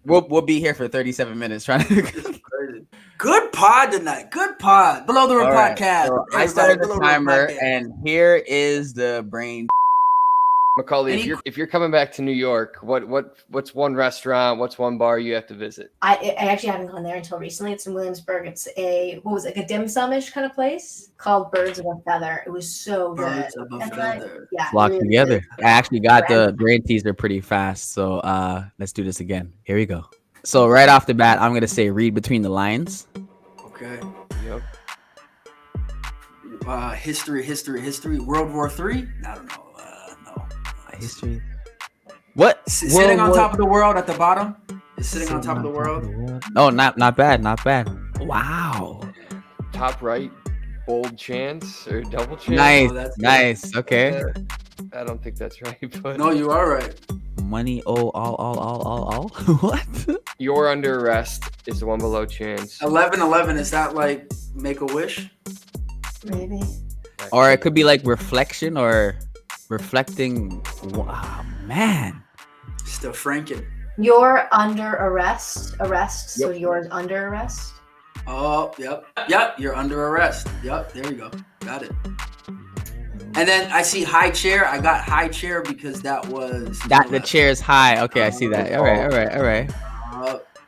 Speaker 1: We'll be here for 37 minutes trying to.
Speaker 2: Crazy. Good pod tonight. Good pod. Below the Rim podcast.
Speaker 1: So I started the timer, and here is the brain.
Speaker 4: Macaulay, if you're coming back to New York, what's one restaurant, what's one bar you have to visit?
Speaker 3: I actually haven't gone there until recently. It's in Williamsburg. It's a dim sum-ish kind of place called Birds of a Feather. It was so good.
Speaker 2: Birds of a Feather.
Speaker 3: Yeah,
Speaker 1: Locked
Speaker 3: really
Speaker 1: together.
Speaker 3: good.
Speaker 1: I actually got the brain teaser pretty fast. So let's do this again. Here we go. So right off the bat, I'm gonna say read between the lines.
Speaker 2: Okay.
Speaker 4: Yep.
Speaker 2: History. World War III? I don't know. No.
Speaker 1: History. What?
Speaker 2: Sitting on top of the world at the bottom? Is sitting on top of the world?
Speaker 1: Oh, not bad. Wow.
Speaker 4: Top right, bold chance or double chance?
Speaker 1: Nice. Okay.
Speaker 4: I don't think that's right, but
Speaker 2: no, you are right.
Speaker 1: Money. Oh, all. What?
Speaker 4: You're under arrest is the one below chance.
Speaker 2: 11/11. Is that like Make-A-Wish?
Speaker 3: Maybe.
Speaker 1: Or it could be like reflection or reflecting. Wow, man.
Speaker 2: Still franking.
Speaker 3: You're under arrest. Arrest.
Speaker 4: Yep.
Speaker 3: So you're under arrest.
Speaker 2: Oh, yep. You're under arrest. Yep. There you go. Got it. And then I see high chair. I got high chair because that was
Speaker 1: the chair's high. Okay, I see that. All right.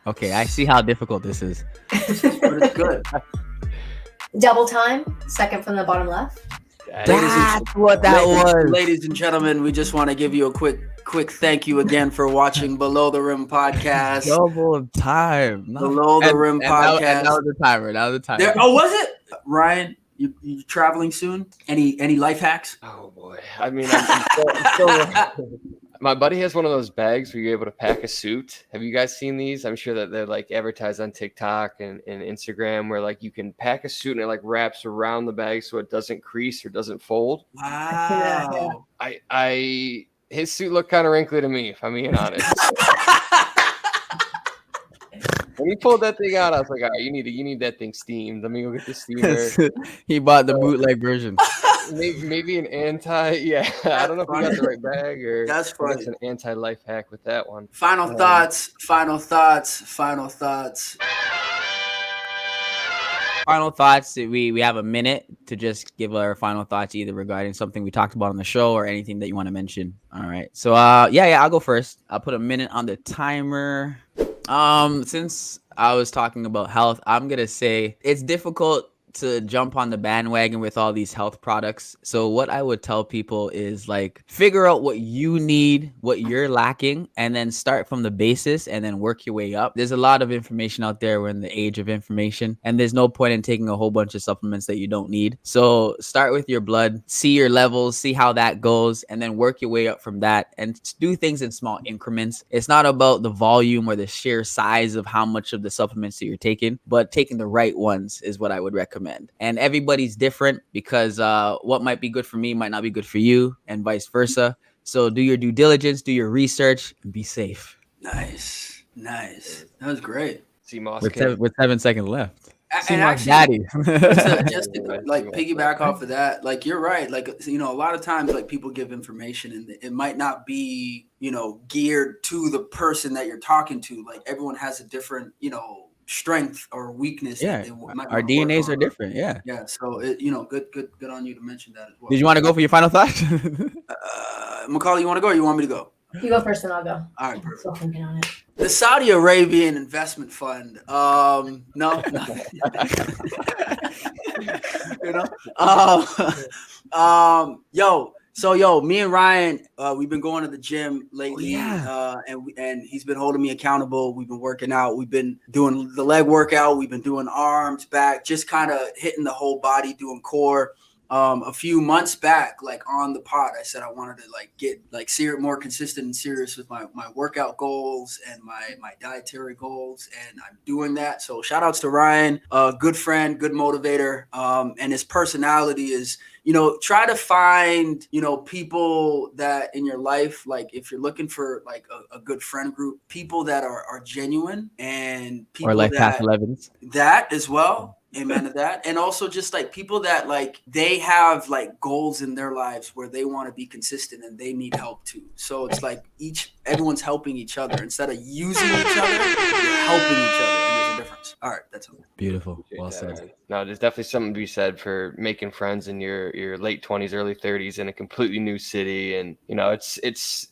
Speaker 1: Okay, I see how difficult this is.
Speaker 2: But it's good.
Speaker 3: Double time. Second from the bottom left.
Speaker 1: That's what that was.
Speaker 2: Ladies and gentlemen, we just want to give you a quick thank you again for watching Below the Rim podcast.
Speaker 1: Double time.
Speaker 2: Below the Rim podcast.
Speaker 1: That was the timer.
Speaker 2: Was it? Ryan, you traveling soon? Any life hacks?
Speaker 4: Oh boy. I mean, I'm still my buddy has one of those bags where you're able to pack a suit. Have you guys seen these? I'm sure that they're like advertised on TikTok and Instagram where like you can pack a suit and it like wraps around the bag so it doesn't crease or doesn't fold.
Speaker 2: Wow.
Speaker 4: His suit looked kind of wrinkly to me, if I'm being honest. When he pulled that thing out, I was like, all right, you need that thing steamed. Let me go get the steamer.
Speaker 1: He bought the bootleg version.
Speaker 4: Maybe an I don't know if we got the right bag or
Speaker 2: that's funny.
Speaker 4: It's an anti-life hack with that one.
Speaker 2: Final thoughts. Final
Speaker 1: thoughts. We have a minute to just give our final thoughts, either regarding something we talked about on the show or anything that you want to mention. All right. So I'll go first. I'll put a minute on the timer. Since I was talking about health. I'm going to say it's difficult to jump on the bandwagon with all these health products. So what I would tell people is like figure out what you need, what you're lacking, and then start from the basis and then work your way up. There's a lot of information out there. We're in the age of information, and there's no point in taking a whole bunch of supplements that you don't need. So start with your blood, see your levels, see how that goes, and then work your way up from that and do things in small increments. It's not about the volume or the sheer size of how much of the supplements that you're taking, but taking the right ones is what I would recommend. And everybody's different because what might be good for me might not be good for you, and vice versa. So do your due diligence, do your research, and be safe.
Speaker 2: Nice. That was great.
Speaker 4: See Moss
Speaker 1: With 7 seconds left.
Speaker 2: And
Speaker 1: actually,
Speaker 2: daddy.
Speaker 1: daddy.
Speaker 2: just to like piggyback off of that, like you're right. Like, you know, a lot of times like people give information and it might not be, you know, geared to the person that you're talking to. Like everyone has a different, you know, strength or weakness.
Speaker 1: Yeah,
Speaker 2: that they might
Speaker 1: our DNAs are different. Yeah.
Speaker 2: Yeah. So you know, good on you to mention that as well.
Speaker 1: Did you want to go for your final thought?
Speaker 2: Macaulay, you want to go or you want me to go?
Speaker 3: You go first and I'll go.
Speaker 2: All right, perfect.
Speaker 3: Still thinking on it.
Speaker 2: The Saudi Arabian investment fund. No. You know, me and Ryan, we've been going to the gym lately, and he's been holding me accountable. We've been working out. We've been doing the leg workout. We've been doing arms, back, just kind of hitting the whole body, doing core. A few months back, like on the pod, I said I wanted to like get like more consistent and serious with my workout goals and my dietary goals, and I'm doing that. So shout outs to Ryan, good friend, good motivator, and his personality is, you know, try to find, you know, people that in your life, like if you're looking for like a good friend group, people that are genuine and people
Speaker 1: or like
Speaker 2: that,
Speaker 1: Path 11s.
Speaker 2: That as well. Amen to that. And also just like people that like they have like goals in their lives where they want to be consistent and they need help too. So it's like everyone's helping each other instead of using each other, you're helping each other. And there's a difference. All right, that's all.
Speaker 1: Beautiful. Well said.
Speaker 4: Man. No, there's definitely something to be said for making friends in your late 20s, early 30s in a completely new city. And, you know, it's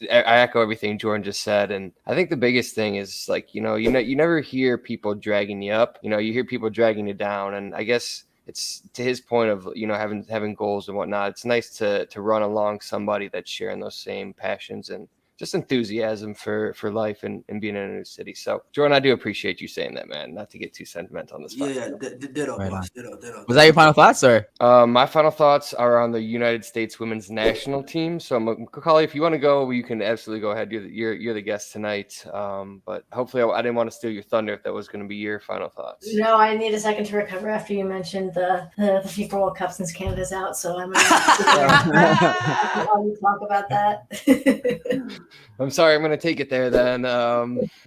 Speaker 4: I echo everything Jordan just said. And I think the biggest thing is like, you never hear people dragging you up. You know, you hear people dragging you down. And I guess it's to his point of, you know, having goals and whatnot. It's nice to run along somebody that's sharing those same passions and just enthusiasm for life and being in a new city. So, Jordan, I do appreciate you saying that, man. Not to get too sentimental on this.
Speaker 2: Yeah, ditto.
Speaker 1: Was that your final thoughts, sir?
Speaker 4: My final thoughts are on the United States women's national team. So, Macaulay, if you want to go, you can absolutely go ahead. You're the guest tonight. But hopefully, I didn't want to steal your thunder if that was going to be your final thoughts.
Speaker 3: No, I need a second to recover after you mentioned the FIFA World Cup since Canada's out. So I'm going to talk about that.
Speaker 4: I'm sorry, I'm going to take it there then.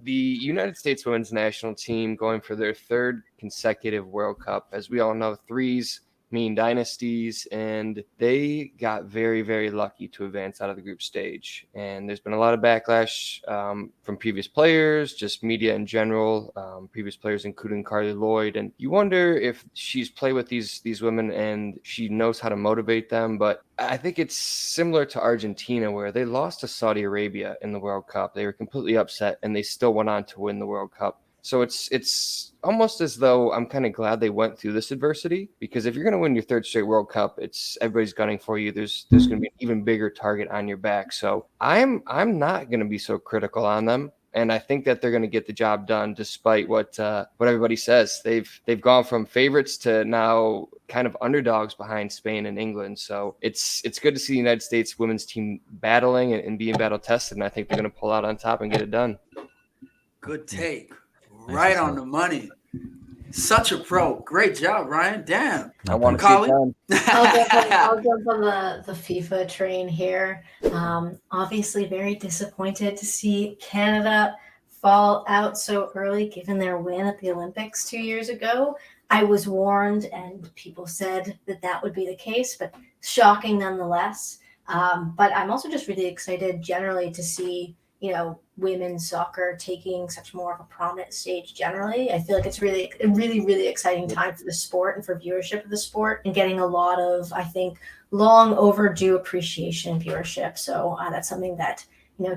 Speaker 4: The United States women's national team going for their third consecutive World Cup. As we all know, threes mean dynasties, and they got very, very lucky to advance out of the group stage. And there's been a lot of backlash from previous players, just media in general, previous players including Carly Lloyd. And you wonder if she's played with these women and she knows how to motivate them. But I think it's similar to Argentina, where they lost to Saudi Arabia in the World Cup. They were completely upset, and they still went on to win the World Cup. So it's almost as though I'm kind of glad they went through this adversity, because if you're going to win your third straight World Cup, everybody's gunning for you. There's going to be an even bigger target on your back. So I'm not going to be so critical on them. And I think that they're going to get the job done despite what everybody says. They've gone from favorites to now kind of underdogs behind Spain and England. So it's good to see the United States women's team battling and being battle tested. And I think they're going to pull out on top and get it done.
Speaker 2: Good take. Right on the money. Such a pro. Great job, Ryan. Damn.
Speaker 4: I want to
Speaker 2: see
Speaker 3: I'll jump on the FIFA train here. Obviously very disappointed to see Canada fall out so early given their win at the Olympics 2 years ago. I was warned and people said that would be the case, but shocking nonetheless. But I'm also just really excited generally to see, you know, women's soccer taking such more of a prominent stage generally. I feel like it's really, really exciting time for the sport and for viewership of the sport, and getting a lot of, I think, long overdue appreciation and viewership. So that's something that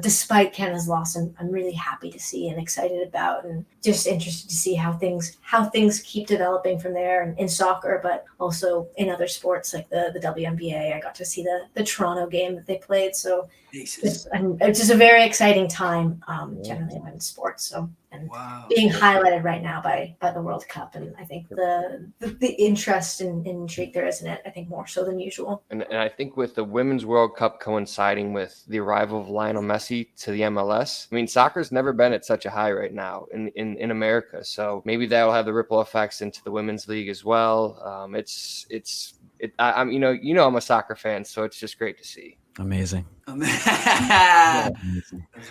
Speaker 3: despite Canada's loss, I'm really happy to see and excited about, and just interested to see how things keep developing from there, and in soccer, but also in other sports like the WNBA. I got to see the Toronto game that they played, so it's just a very exciting time, generally in women's sports. So, and being highlighted right now by the World Cup, and I think the interest and intrigue there is in it, I think more so than usual.
Speaker 4: And I think with the Women's World Cup coinciding with the arrival of Lionel Messi to the MLS, I mean, soccer's never been at such a high right now in America. So maybe that'll have the ripple effects into the women's league as well. I'm I'm a soccer fan, so it's just great to see.
Speaker 1: Amazing.
Speaker 2: That's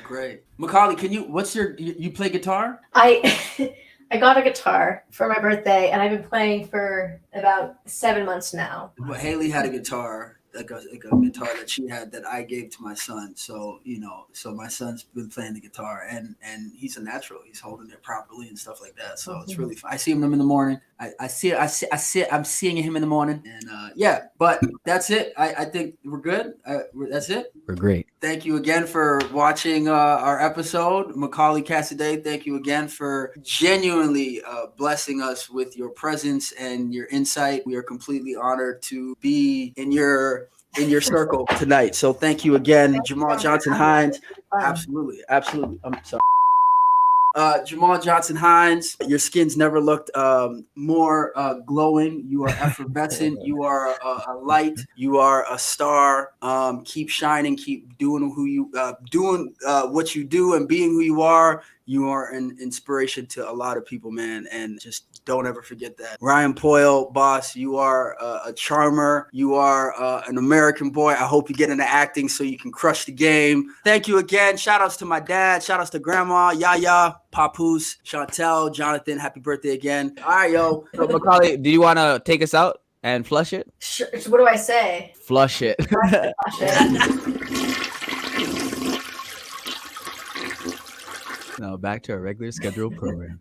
Speaker 2: great. Macaulay, you play guitar?
Speaker 3: I got a guitar for my birthday, and I've been playing for about 7 months now.
Speaker 2: Well, Haley had a guitar, like a guitar that she had that I gave to my son. So, so my son's been playing the guitar, and he's a natural. He's holding it properly and stuff like that. So it's really fun. I see him in the morning. I'm seeing him in the morning, and but that's it. I think we're good. That's it.
Speaker 1: We're great.
Speaker 2: Thank you again for watching our episode. Macaulay Cassidy, thank you again for genuinely blessing us with your presence and your insight. We are completely honored to be in your circle tonight. So thank you again, Jamal Johnson Hines. Absolutely. I'm sorry. Jamal Johnson Hines, your skin's never looked more glowing. You are effervescent. You are a light. You are a star. Keep shining. Keep doing what you do and being who you are. You are an inspiration to a lot of people, man. And just don't ever forget that. Ryan Poyle, boss, you are a charmer. You are an American boy. I hope you get into acting so you can crush the game. Thank you again. Shout outs to my dad. Shout outs to grandma, Yaya, Papoose, Chantel, Jonathan. Happy birthday again. All right, yo.
Speaker 1: So, Macaulay, do you want to take us out and flush it?
Speaker 3: Sure. So what do I say?
Speaker 1: Flush it.
Speaker 3: Flush it.
Speaker 1: Now back to our regular scheduled program.